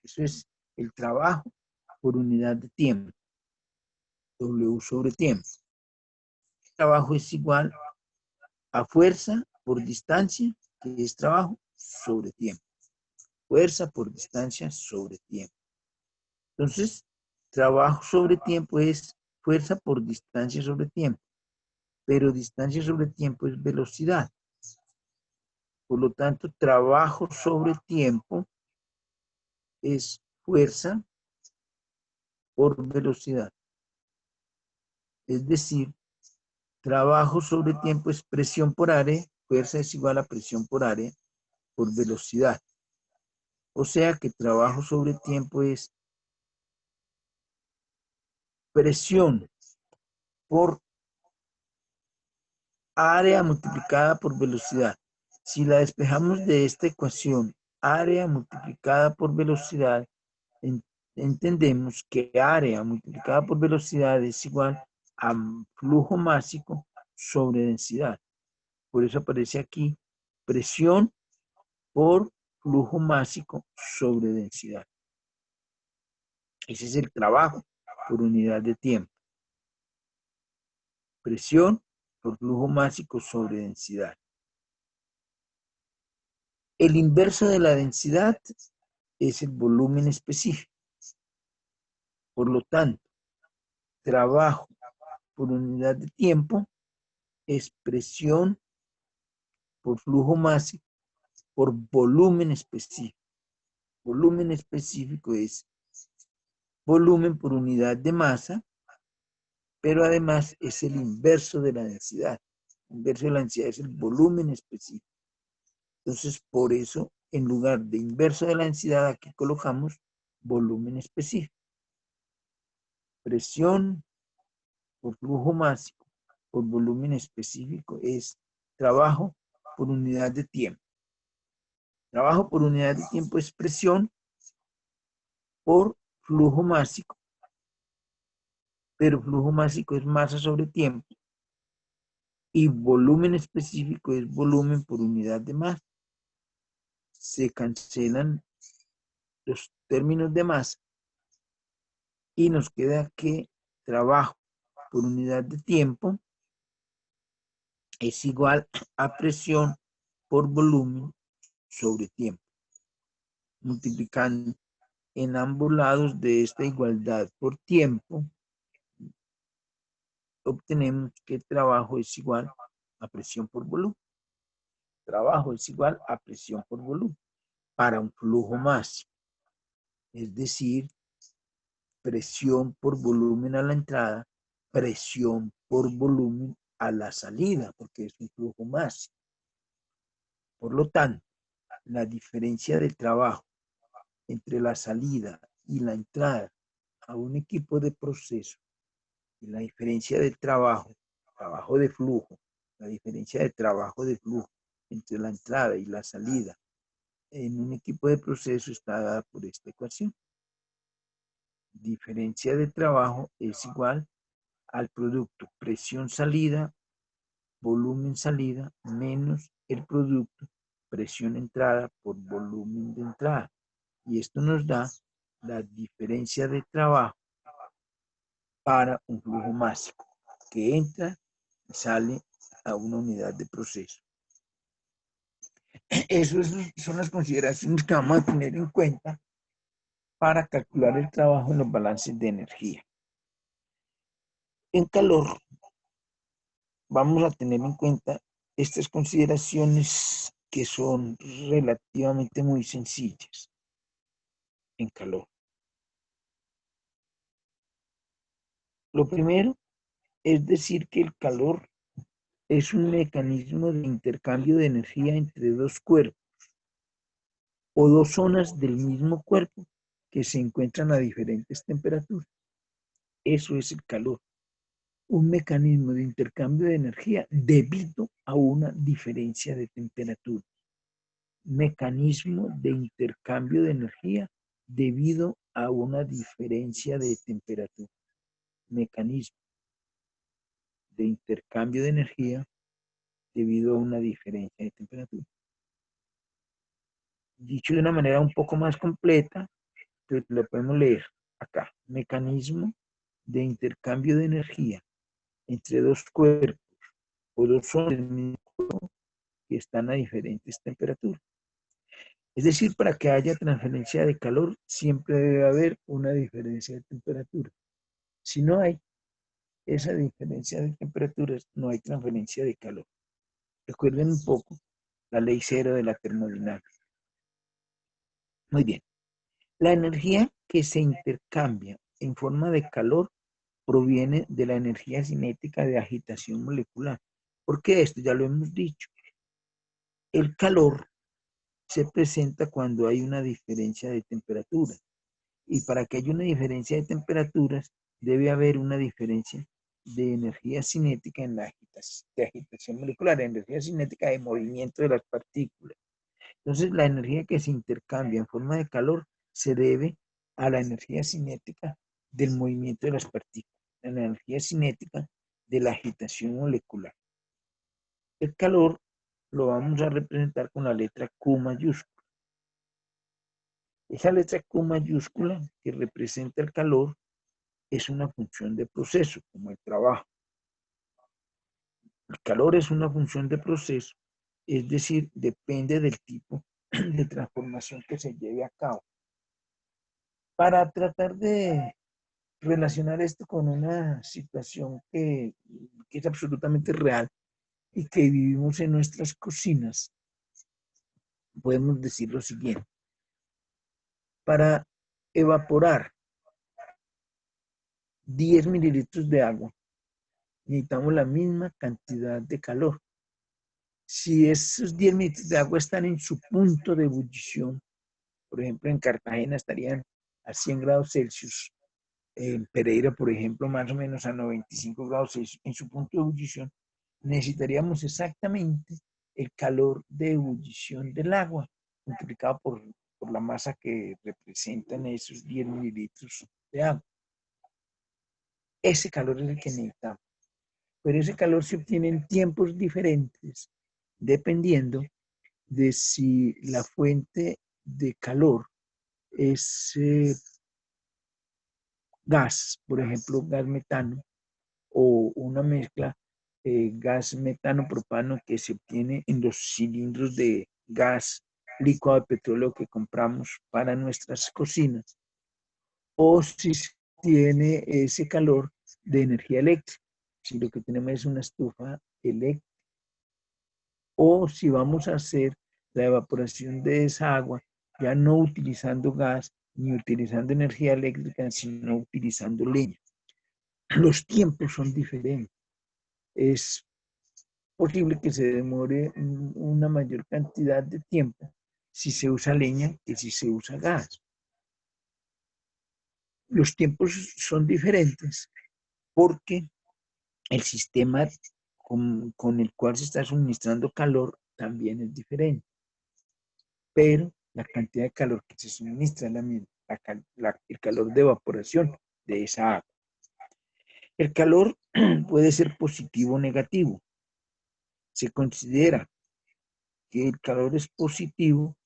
S1: Eso es el trabajo por unidad de tiempo. W sobre tiempo. El trabajo es igual a fuerza por distancia, que es trabajo sobre tiempo. Fuerza por distancia sobre tiempo. Entonces, trabajo sobre tiempo es fuerza por distancia sobre tiempo, pero distancia sobre tiempo es velocidad. Por lo tanto, trabajo sobre tiempo es fuerza por velocidad. Es decir, trabajo sobre tiempo es presión por área, fuerza es igual a presión por área por velocidad. O sea que trabajo sobre tiempo es presión por área multiplicada por velocidad. Si la despejamos de esta ecuación, área multiplicada por velocidad, entendemos que área multiplicada por velocidad es igual a flujo másico sobre densidad. Por eso aparece aquí presión por flujo másico sobre densidad. Ese es el trabajo por unidad de tiempo. Presión por flujo másico sobre densidad. El inverso de la densidad es el volumen específico. Por lo tanto, trabajo por unidad de tiempo es presión por flujo másico por volumen específico. Volumen específico es volumen por unidad de masa, pero además es el inverso de la densidad. El inverso de la densidad es el volumen específico. Entonces, por eso, en lugar de inverso de la densidad, aquí colocamos volumen específico. Presión por flujo másico por volumen específico es trabajo por unidad de tiempo. Trabajo por unidad de tiempo es presión por flujo másico, pero flujo másico es masa sobre tiempo y volumen específico es volumen por unidad de masa. Se cancelan los términos de masa y nos queda que trabajo por unidad de tiempo es igual a presión por volumen sobre tiempo. Multiplicando en ambos lados de esta igualdad por tiempo, obtenemos que el trabajo es igual a presión por volumen. Trabajo es igual a presión por volumen para un flujo máximo. Es decir, presión por volumen a la entrada, presión por volumen a la salida, porque es un flujo máximo. Por lo tanto, la diferencia de trabajo entre la salida y la entrada a un equipo de proceso y la diferencia de trabajo de flujo, la diferencia de trabajo de flujo entre la entrada y la salida en un equipo de proceso está dada por esta ecuación. Diferencia de trabajo es igual al producto presión salida, volumen salida, menos el producto presión entrada por volumen de entrada. Y esto nos da la diferencia de trabajo para un flujo másico que entra y sale a una unidad de proceso. Esas son las consideraciones que vamos a tener en cuenta para calcular el trabajo en los balances de energía. En calor, vamos a tener en cuenta estas consideraciones que son relativamente muy sencillas en calor. Lo primero es decir que el calor es un mecanismo de intercambio de energía entre dos cuerpos o dos zonas del mismo cuerpo que se encuentran a diferentes temperaturas. Eso es el calor, un mecanismo de intercambio de energía debido a una diferencia de temperatura. Mecanismo de intercambio de energía debido a una diferencia de temperatura. Mecanismo de intercambio de energía debido a una diferencia de temperatura. Dicho de una manera un poco más completa, pero lo podemos leer acá. Mecanismo de intercambio de energía entre dos cuerpos o dos zonas del mismo cuerpo que están a diferentes temperaturas. Es decir, para que haya transferencia de calor, siempre debe haber una diferencia de temperatura. Si no hay esa diferencia de temperaturas, no hay transferencia de calor. Recuerden un poco la ley cero de la termodinámica. Muy bien. La energía que se intercambia en forma de calor proviene de la energía cinética de agitación molecular. ¿Por qué esto? Ya lo hemos dicho. El calor se presenta cuando hay una diferencia de temperatura. Y para que haya una diferencia de temperaturas, debe haber una diferencia de energía cinética en la agitación molecular, energía cinética de movimiento de las partículas. Entonces, la energía que se intercambia en forma de calor se debe a la energía cinética del movimiento de las partículas, la energía cinética de la agitación molecular. El calor lo vamos a representar con la letra Q mayúscula. Esa letra Q mayúscula que representa el calor es una función de proceso, como el trabajo. El calor es una función de proceso, es decir, depende del tipo de transformación que se lleve a cabo. Para tratar de relacionar esto con una situación que es absolutamente real y que vivimos en nuestras cocinas, podemos decir lo siguiente. Para evaporar 10 mililitros de agua, necesitamos la misma cantidad de calor. Si esos 10 mililitros de agua están en su punto de ebullición, por ejemplo, en Cartagena estarían a 100 grados Celsius, en Pereira, por ejemplo, más o menos a 95 grados Celsius, en su punto de ebullición, necesitaríamos exactamente el calor de ebullición del agua, multiplicado por la masa que representan esos 10 mililitros de agua. Ese calor es el que necesitamos. Pero ese calor se obtiene en tiempos diferentes, dependiendo de si la fuente de calor es gas, por ejemplo, gas metano, o una mezcla gas metano propano que se obtiene en los cilindros de gas licuado de petróleo que compramos para nuestras cocinas, o si tiene ese calor de energía eléctrica, si lo que tenemos es una estufa eléctrica, o si vamos a hacer la evaporación de esa agua, ya no utilizando gas ni utilizando energía eléctrica, sino utilizando leña. Los tiempos son diferentes. Es posible que se demore una mayor cantidad de tiempo si se usa leña que si se usa gas. Los tiempos son diferentes porque el sistema con el cual se está suministrando calor también es diferente, pero la cantidad de calor que se suministra es la misma, el calor de evaporación de esa agua. El calor puede ser positivo o negativo. Se considera que el calor es positivo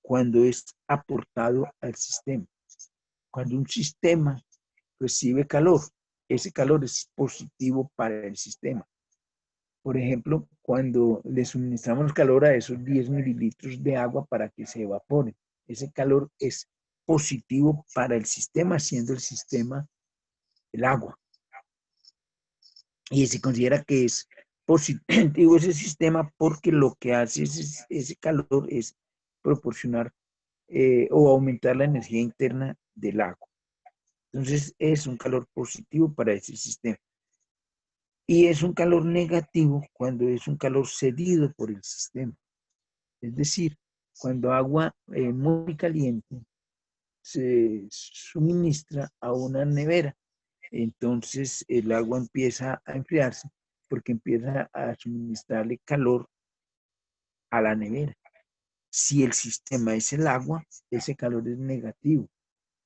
S1: cuando es aportado al sistema. Cuando un sistema recibe calor, ese calor es positivo para el sistema. Por ejemplo, cuando le suministramos calor a esos 10 mililitros de agua para que se evaporen, ese calor es positivo para el sistema, siendo el sistema el agua. Y se considera que es positivo ese sistema porque lo que hace ese calor es proporcionar o aumentar la energía interna del agua. Entonces es un calor positivo para ese sistema. Y es un calor negativo cuando es un calor cedido por el sistema. Es decir, cuando agua muy caliente se suministra a una nevera, entonces el agua empieza a enfriarse porque empieza a suministrarle calor a la nevera. Si el sistema es el agua, ese calor es negativo,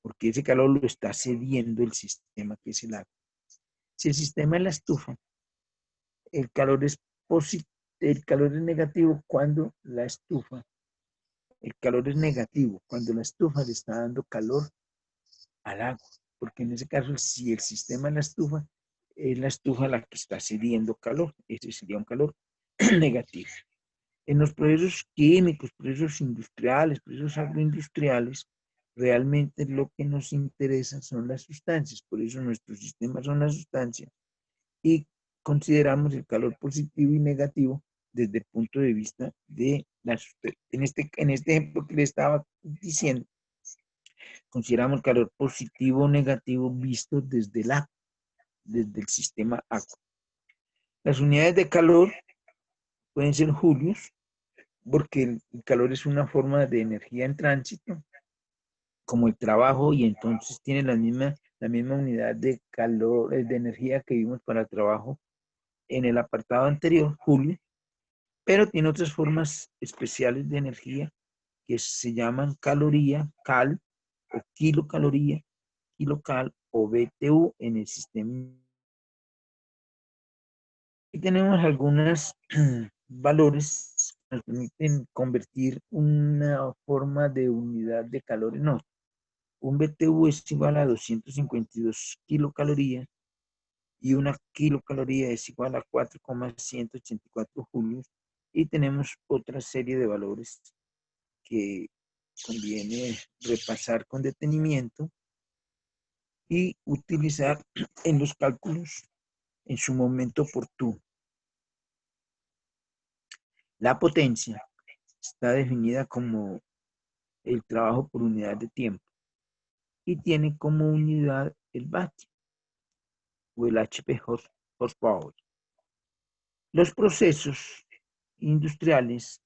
S1: porque ese calor lo está cediendo el sistema que es el agua. Si el sistema es la estufa, el calor es el calor es negativo cuando la estufa, el calor es negativo cuando la estufa le está dando calor al agua, porque en ese caso, si el sistema es la estufa la que está cediendo calor, ese sería un calor negativo. En los procesos químicos, procesos industriales, procesos agroindustriales, realmente lo que nos interesa son las sustancias, por eso nuestros sistemas son las sustancias y consideramos el calor positivo y negativo desde el punto de vista de la sustancia. En este ejemplo que le estaba diciendo, consideramos el calor positivo o negativo visto desde desde el sistema agua. Las unidades de calor pueden ser julios, porque el calor es una forma de energía en tránsito, como el trabajo, y entonces tiene la misma unidad de calor, de energía que vimos para el trabajo en el apartado anterior, julio, pero tiene otras formas especiales de energía que se llaman caloría, cal, o kilocaloría, kilocal o BTU en el sistema. Aquí tenemos algunos valores nos permiten convertir una forma de unidad de calor en otra. Un BTU es igual a 252 kilocalorías y una kilocaloría es igual a 4,184 julios, y tenemos otra serie de valores que conviene repasar con detenimiento y utilizar en los cálculos en su momento oportuno. La potencia está definida como el trabajo por unidad de tiempo y tiene como unidad el vatio o el HP horsepower. Los procesos industriales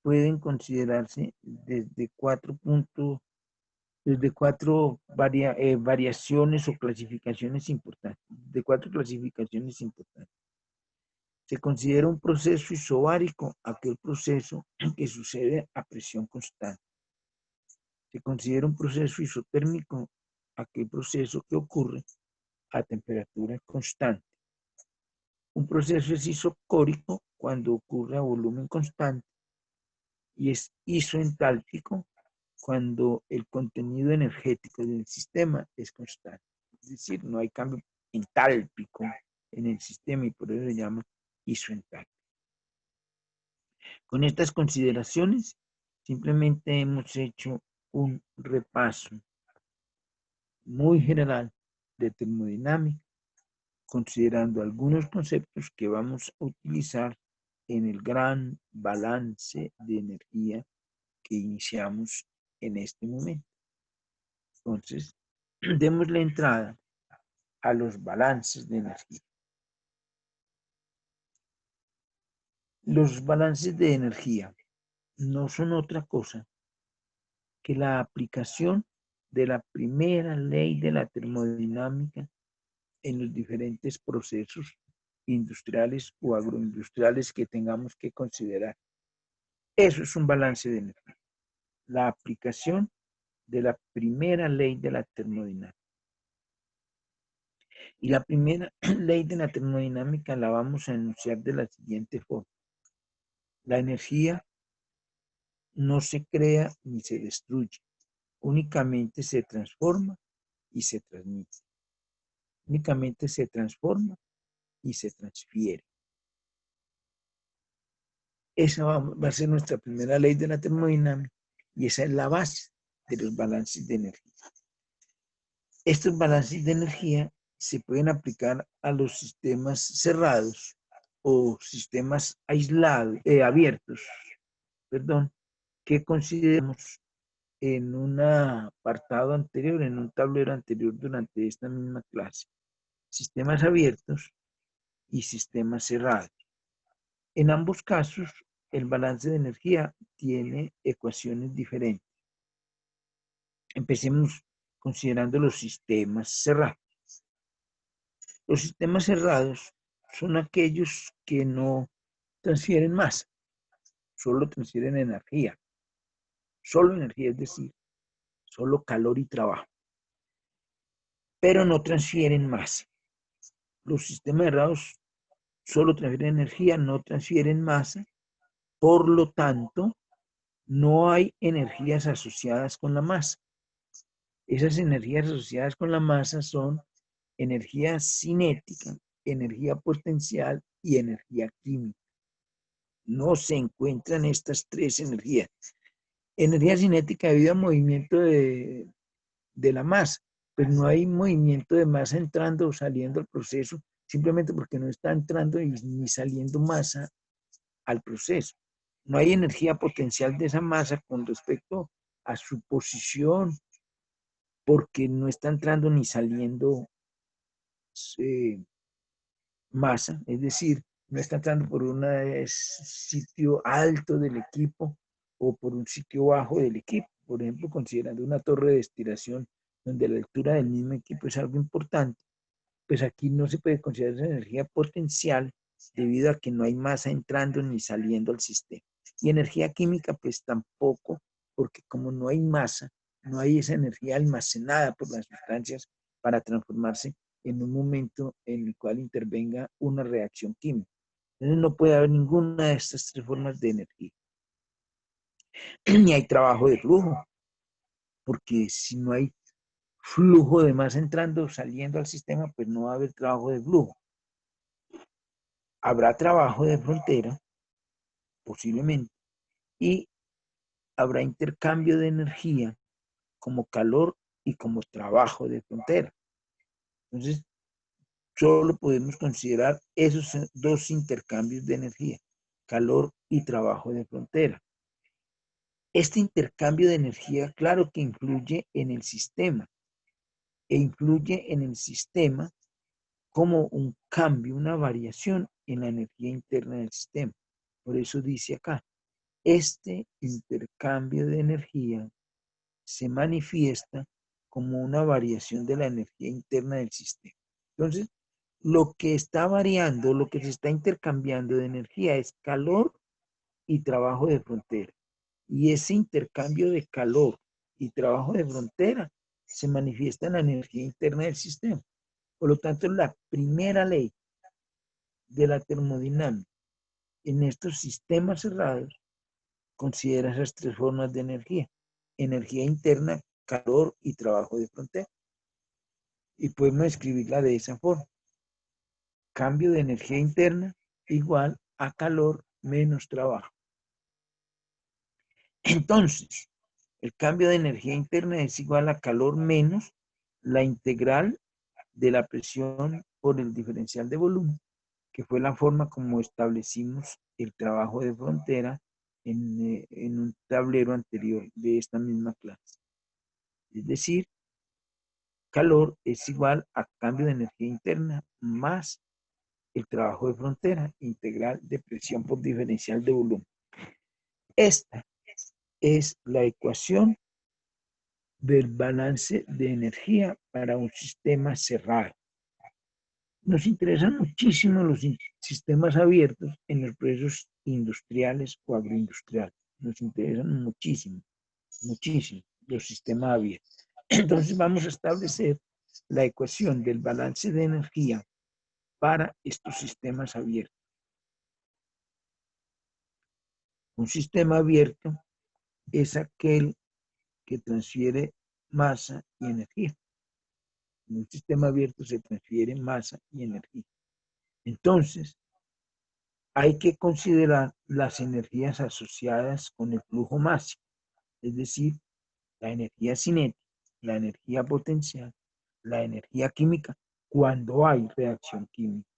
S1: pueden considerarse desde cuatro variaciones o clasificaciones importantes, de cuatro clasificaciones importantes. Se considera un proceso isobárico aquel proceso que sucede a presión constante. Se considera un proceso isotérmico aquel proceso que ocurre a temperatura constante. Un proceso es isocórico cuando ocurre a volumen constante y es isoentálpico cuando el contenido energético del sistema es constante. Es decir, no hay cambio entálpico en el sistema y por eso se llama isoentálpico. Con estas consideraciones, simplemente hemos hecho un repaso muy general de termodinámica, considerando algunos conceptos que vamos a utilizar en el gran balance de energía que iniciamos en este momento. Entonces, demos la entrada a los balances de energía. Los balances de energía no son otra cosa que la aplicación de la primera ley de la termodinámica en los diferentes procesos industriales o agroindustriales que tengamos que considerar. Eso es un balance de energía, la aplicación de la primera ley de la termodinámica. Y la primera ley de la termodinámica la vamos a enunciar de la siguiente forma. La energía no se crea ni se destruye, únicamente se transforma y se transmite. Únicamente se transforma y se transfiere. Esa va a ser nuestra primera ley de la termodinámica y esa es la base de los balances de energía. Estos balances de energía se pueden aplicar a los sistemas cerrados o sistemas aislados, abiertos, perdón, que consideramos en un apartado anterior, en un tablero anterior durante esta misma clase. Sistemas abiertos y sistemas cerrados. En ambos casos, el balance de energía tiene ecuaciones diferentes. Empecemos considerando los sistemas cerrados. Los sistemas cerrados son aquellos que no transfieren masa, solo transfieren energía. Solo energía, es decir, solo calor y trabajo. Pero no transfieren masa. Los sistemas cerrados solo transfieren energía, no transfieren masa. Por lo tanto, no hay energías asociadas con la masa. Esas energías asociadas con la masa son energía cinética, energía potencial y energía química. No se encuentran estas tres energías. Energía cinética debido al movimiento de la masa, pero no hay movimiento de masa entrando o saliendo al proceso, simplemente porque no está entrando ni saliendo masa al proceso. No hay energía potencial de esa masa con respecto a su posición, porque no está entrando ni saliendo masa, es decir, no está entrando por un sitio alto del equipo o por un sitio bajo del equipo. Por ejemplo, considerando una torre de estiración donde la altura del mismo equipo es algo importante, pues aquí no se puede considerar esa energía potencial debido a que no hay masa entrando ni saliendo al sistema. Y energía química, pues tampoco, porque como no hay masa, no hay esa energía almacenada por las sustancias para transformarse en un momento en el cual intervenga una reacción química. Entonces no puede haber ninguna de estas tres formas de energía. Ni hay trabajo de flujo, porque si no hay flujo de masa entrando o saliendo al sistema, pues no va a haber trabajo de flujo. Habrá trabajo de frontera, posiblemente, y habrá intercambio de energía como calor y como trabajo de frontera. Entonces, solo podemos considerar esos dos intercambios de energía, calor y trabajo de frontera. Este intercambio de energía, claro que influye en el sistema, e influye en el sistema como un cambio, una variación en la energía interna del sistema. Por eso dice acá, este intercambio de energía se manifiesta como una variación de la energía interna del sistema. Entonces, lo que está variando, lo que se está intercambiando de energía es calor y trabajo de frontera. Y ese intercambio de calor y trabajo de frontera se manifiesta en la energía interna del sistema. Por lo tanto, la primera ley de la termodinámica en estos sistemas cerrados considera esas tres formas de energía. Energía interna, calor y trabajo de frontera. Y podemos escribirla de esa forma. Cambio de energía interna igual a calor menos trabajo. Entonces, el cambio de energía interna es igual a calor menos la integral de la presión por el diferencial de volumen, que fue la forma como establecimos el trabajo de frontera en un tablero anterior de esta misma clase. Es decir, calor es igual a cambio de energía interna más el trabajo de frontera integral de presión por diferencial de volumen. Esta es la ecuación del balance de energía para un sistema cerrado. Nos interesan muchísimo los sistemas abiertos en los procesos industriales o agroindustriales. Nos interesan muchísimo, muchísimo los sistemas abiertos. Entonces vamos a establecer la ecuación del balance de energía para estos sistemas abiertos. Un sistema abierto es aquel que transfiere masa y energía. En un sistema abierto se transfiere masa y energía. Entonces, hay que considerar las energías asociadas con el flujo másico, es decir, la energía cinética, la energía potencial, la energía química, cuando hay reacción química,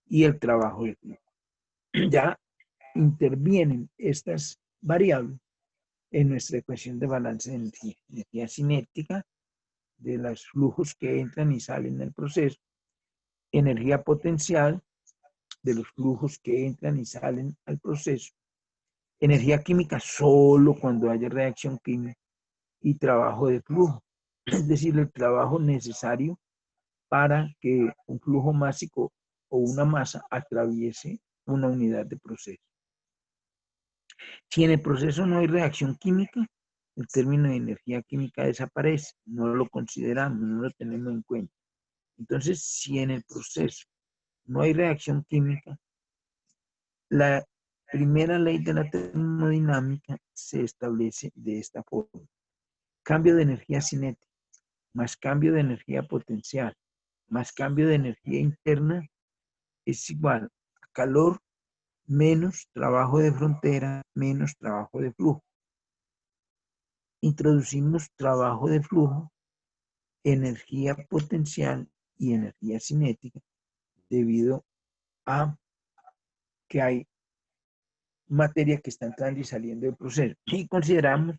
S1: y el trabajo de flujo. Ya intervienen estas variables en nuestra ecuación de balance de energía. Energía cinética de los flujos que entran y salen del proceso, energía potencial de los flujos que entran y salen al proceso, energía química solo cuando haya reacción química y trabajo de flujo, es decir, el trabajo necesario para que un flujo másico o una masa atraviese una unidad de proceso. Si en el proceso no hay reacción química, el término de energía química desaparece, no lo consideramos, no lo tenemos en cuenta. Entonces, si en el proceso no hay reacción química, la primera ley de la termodinámica se establece de esta forma. Cambio de energía cinética más cambio de energía potencial más cambio de energía interna es igual a calor menos trabajo de frontera menos trabajo de flujo. Introducimos trabajo de flujo, energía potencial y energía cinética debido a que hay materia que está entrando y saliendo del proceso. Y consideramos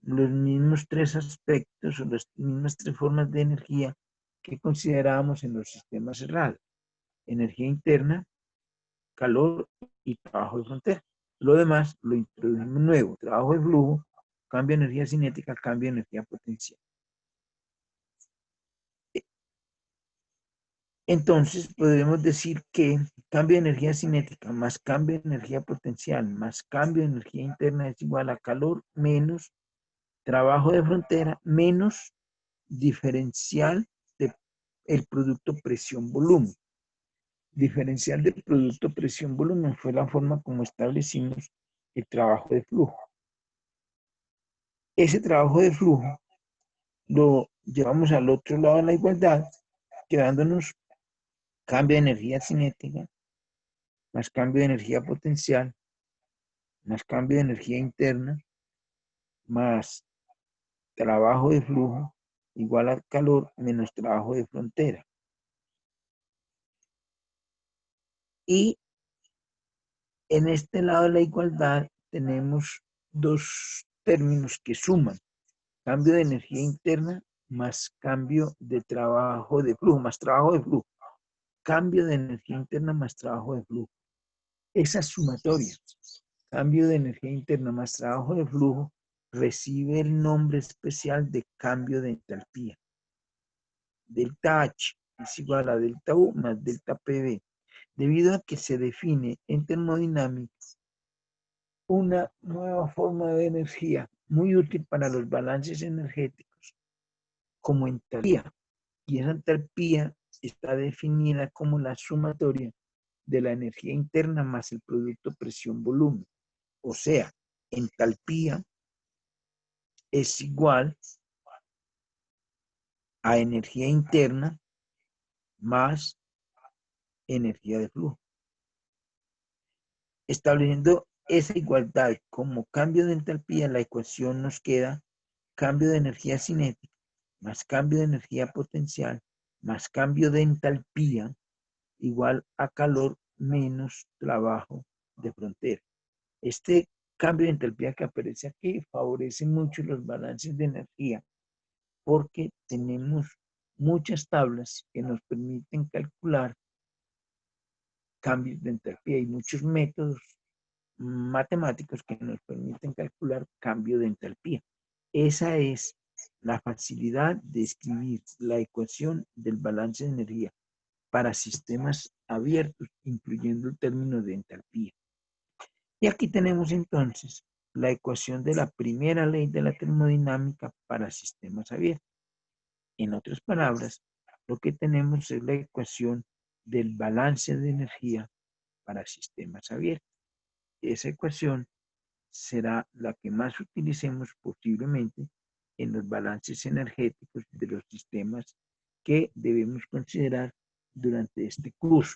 S1: los mismos tres aspectos o las mismas tres formas de energía que considerábamos en los sistemas cerrados. Energía interna, calor y trabajo de frontera. Lo demás lo introducimos nuevo, trabajo de flujo, cambio de energía cinética, cambio de energía potencial. Entonces, podemos decir que cambio de energía cinética más cambio de energía potencial más cambio de energía interna es igual a calor menos trabajo de frontera menos diferencial del producto presión-volumen. diferencial del producto presión-volumen fue la forma como establecimos el trabajo de flujo. Ese trabajo de flujo lo llevamos al otro lado de la igualdad, quedándonos cambio de energía cinética, más cambio de energía potencial, más cambio de energía interna, más trabajo de flujo, igual a calor, menos trabajo de frontera. Y en este lado de la igualdad tenemos dos términos que suman: cambio de energía interna más cambio de trabajo de flujo, más trabajo de flujo. Cambio de energía interna más trabajo de flujo. Esa sumatoria, cambio de energía interna más trabajo de flujo, recibe el nombre especial de cambio de entalpía. Delta H es igual a delta U más delta PV, debido a que se define en termodinámica una nueva forma de energía muy útil para los balances energéticos como entalpía. Y esa entalpía está definida como la sumatoria de la energía interna más el producto presión-volumen. O sea, entalpía es igual a energía interna más energía de flujo. Estableciendo esa igualdad como cambio de entalpía, la ecuación nos queda cambio de energía cinética más cambio de energía potencial más cambio de entalpía igual a calor menos trabajo de frontera. Este cambio de entalpía que aparece aquí favorece mucho los balances de energía porque tenemos muchas tablas que nos permiten calcular cambios de entalpía y muchos métodos matemáticos que nos permiten calcular cambio de entalpía. Esa es la facilidad de escribir la ecuación del balance de energía para sistemas abiertos, incluyendo el término de entalpía. Y aquí tenemos entonces la ecuación de la primera ley de la termodinámica para sistemas abiertos. En otras palabras, lo que tenemos es la ecuación del balance de energía para sistemas abiertos. Esa ecuación será la que más utilicemos posiblemente en los balances energéticos de los sistemas que debemos considerar durante este curso.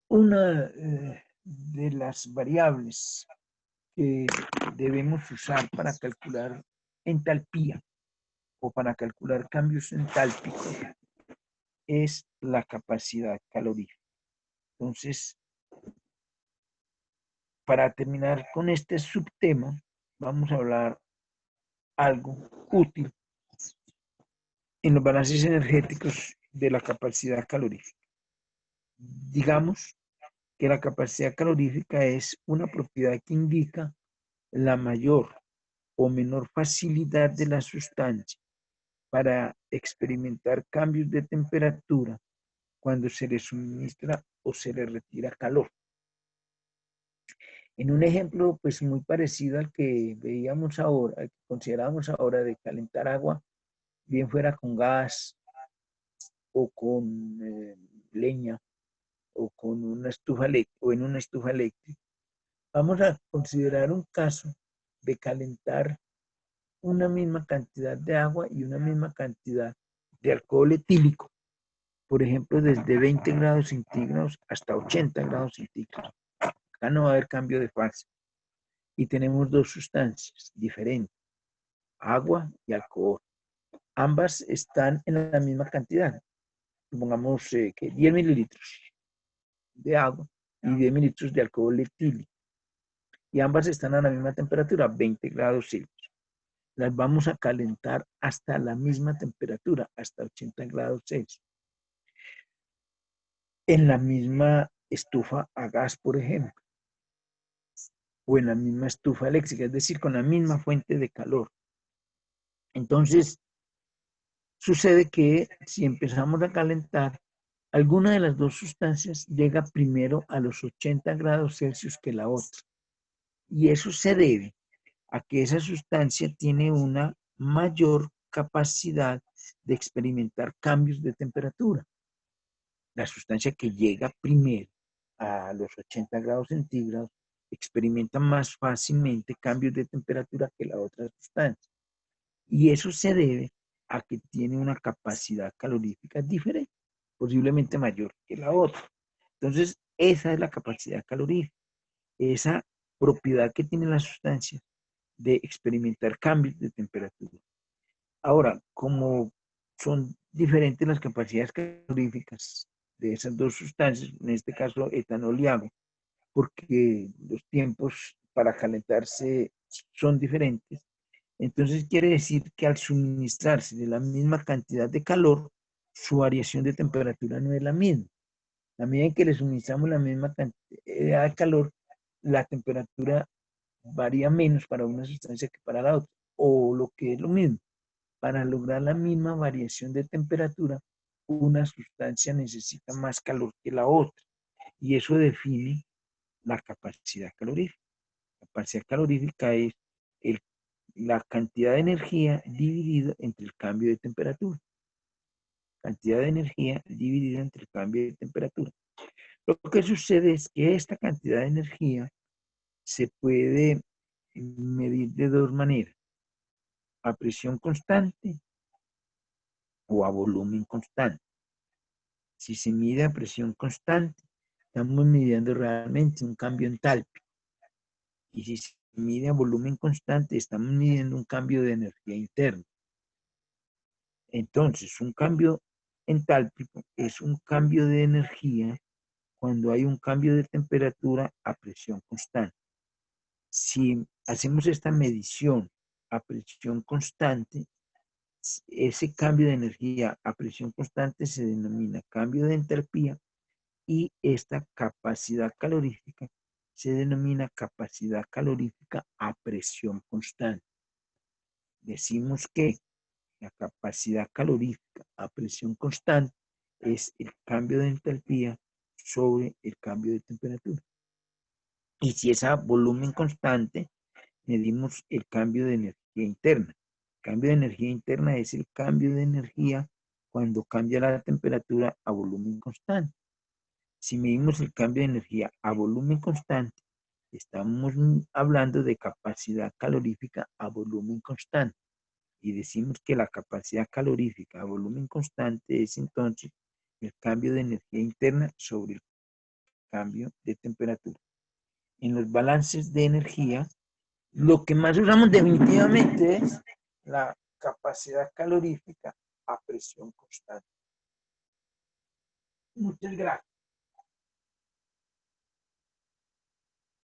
S1: Una de las variables que debemos usar para calcular entalpía o para calcular cambios entálpicos es la capacidad calorífica. Entonces, para terminar con este subtema, vamos a hablar algo útil en los balances energéticos de la capacidad calorífica. Digamos que la capacidad calorífica es una propiedad que indica la mayor o menor facilidad de la sustancia para experimentar cambios de temperatura cuando se le suministra o se le retira calor. En un ejemplo pues muy parecido al que veíamos ahora, al que consideramos ahora de calentar agua, bien fuera con gas o con leña o con una estufa o en una estufa eléctrica, vamos a considerar un caso de calentar una misma cantidad de agua y una misma cantidad de alcohol etílico, por ejemplo, desde 20 grados centígrados hasta 80 grados centígrados. Acá no va a haber cambio de fase. Y tenemos dos sustancias diferentes, agua y alcohol. Ambas están en la misma cantidad. Supongamos que 10 mililitros de agua y 10 mililitros de alcohol etílico. Y ambas están a la misma temperatura, 20 grados Celsius. Las vamos a calentar hasta la misma temperatura, hasta 80 grados Celsius. En la misma estufa a gas, por ejemplo, o en la misma estufa eléctrica, es decir, con la misma fuente de calor. Entonces, sucede que si empezamos a calentar, alguna de las dos sustancias llega primero a los 80 grados Celsius que la otra. Y eso se debe a que esa sustancia tiene una mayor capacidad de experimentar cambios de temperatura. La sustancia que llega primero a los 80 grados centígrados experimenta más fácilmente cambios de temperatura que la otra sustancia. Y eso se debe a que tiene una capacidad calorífica diferente, posiblemente mayor que la otra. Entonces, esa es la capacidad calorífica, esa propiedad que tiene la sustancia de experimentar cambios de temperatura. Ahora, como son diferentes las capacidades caloríficas de esas dos sustancias, en este caso etanol y agua, porque los tiempos para calentarse son diferentes, entonces quiere decir que al suministrarse de la misma cantidad de calor, su variación de temperatura no es la misma. A medida que le suministramos la misma cantidad de calor, la temperatura varía menos para una sustancia que para la otra. O lo que es lo mismo, para lograr la misma variación de temperatura, una sustancia necesita más calor que la otra. Y eso define la capacidad calorífica. La capacidad calorífica es el, la cantidad de energía dividida entre el cambio de temperatura. Cantidad de energía dividida entre el cambio de temperatura. Lo que sucede es que esta cantidad de energía se puede medir de dos maneras, a presión constante o a volumen constante. Si se mide a presión constante, estamos midiendo realmente un cambio entálpico. Y si se mide a volumen constante, estamos midiendo un cambio de energía interna. Entonces, un cambio entálpico es un cambio de energía cuando hay un cambio de temperatura a presión constante. Si hacemos esta medición a presión constante, ese cambio de energía a presión constante se denomina cambio de entalpía y esta capacidad calorífica se denomina capacidad calorífica a presión constante. Decimos que la capacidad calorífica a presión constante es el cambio de entalpía sobre el cambio de temperatura. Y si es a volumen constante, medimos el cambio de energía interna. El cambio de energía interna es el cambio de energía cuando cambia la temperatura a volumen constante. Si medimos el cambio de energía a volumen constante, estamos hablando de capacidad calorífica a volumen constante. Y decimos que la capacidad calorífica a volumen constante es entonces el cambio de energía interna sobre el cambio de temperatura. En los balances de energía, lo que más usamos definitivamente es la capacidad calorífica a presión constante. Muchas gracias.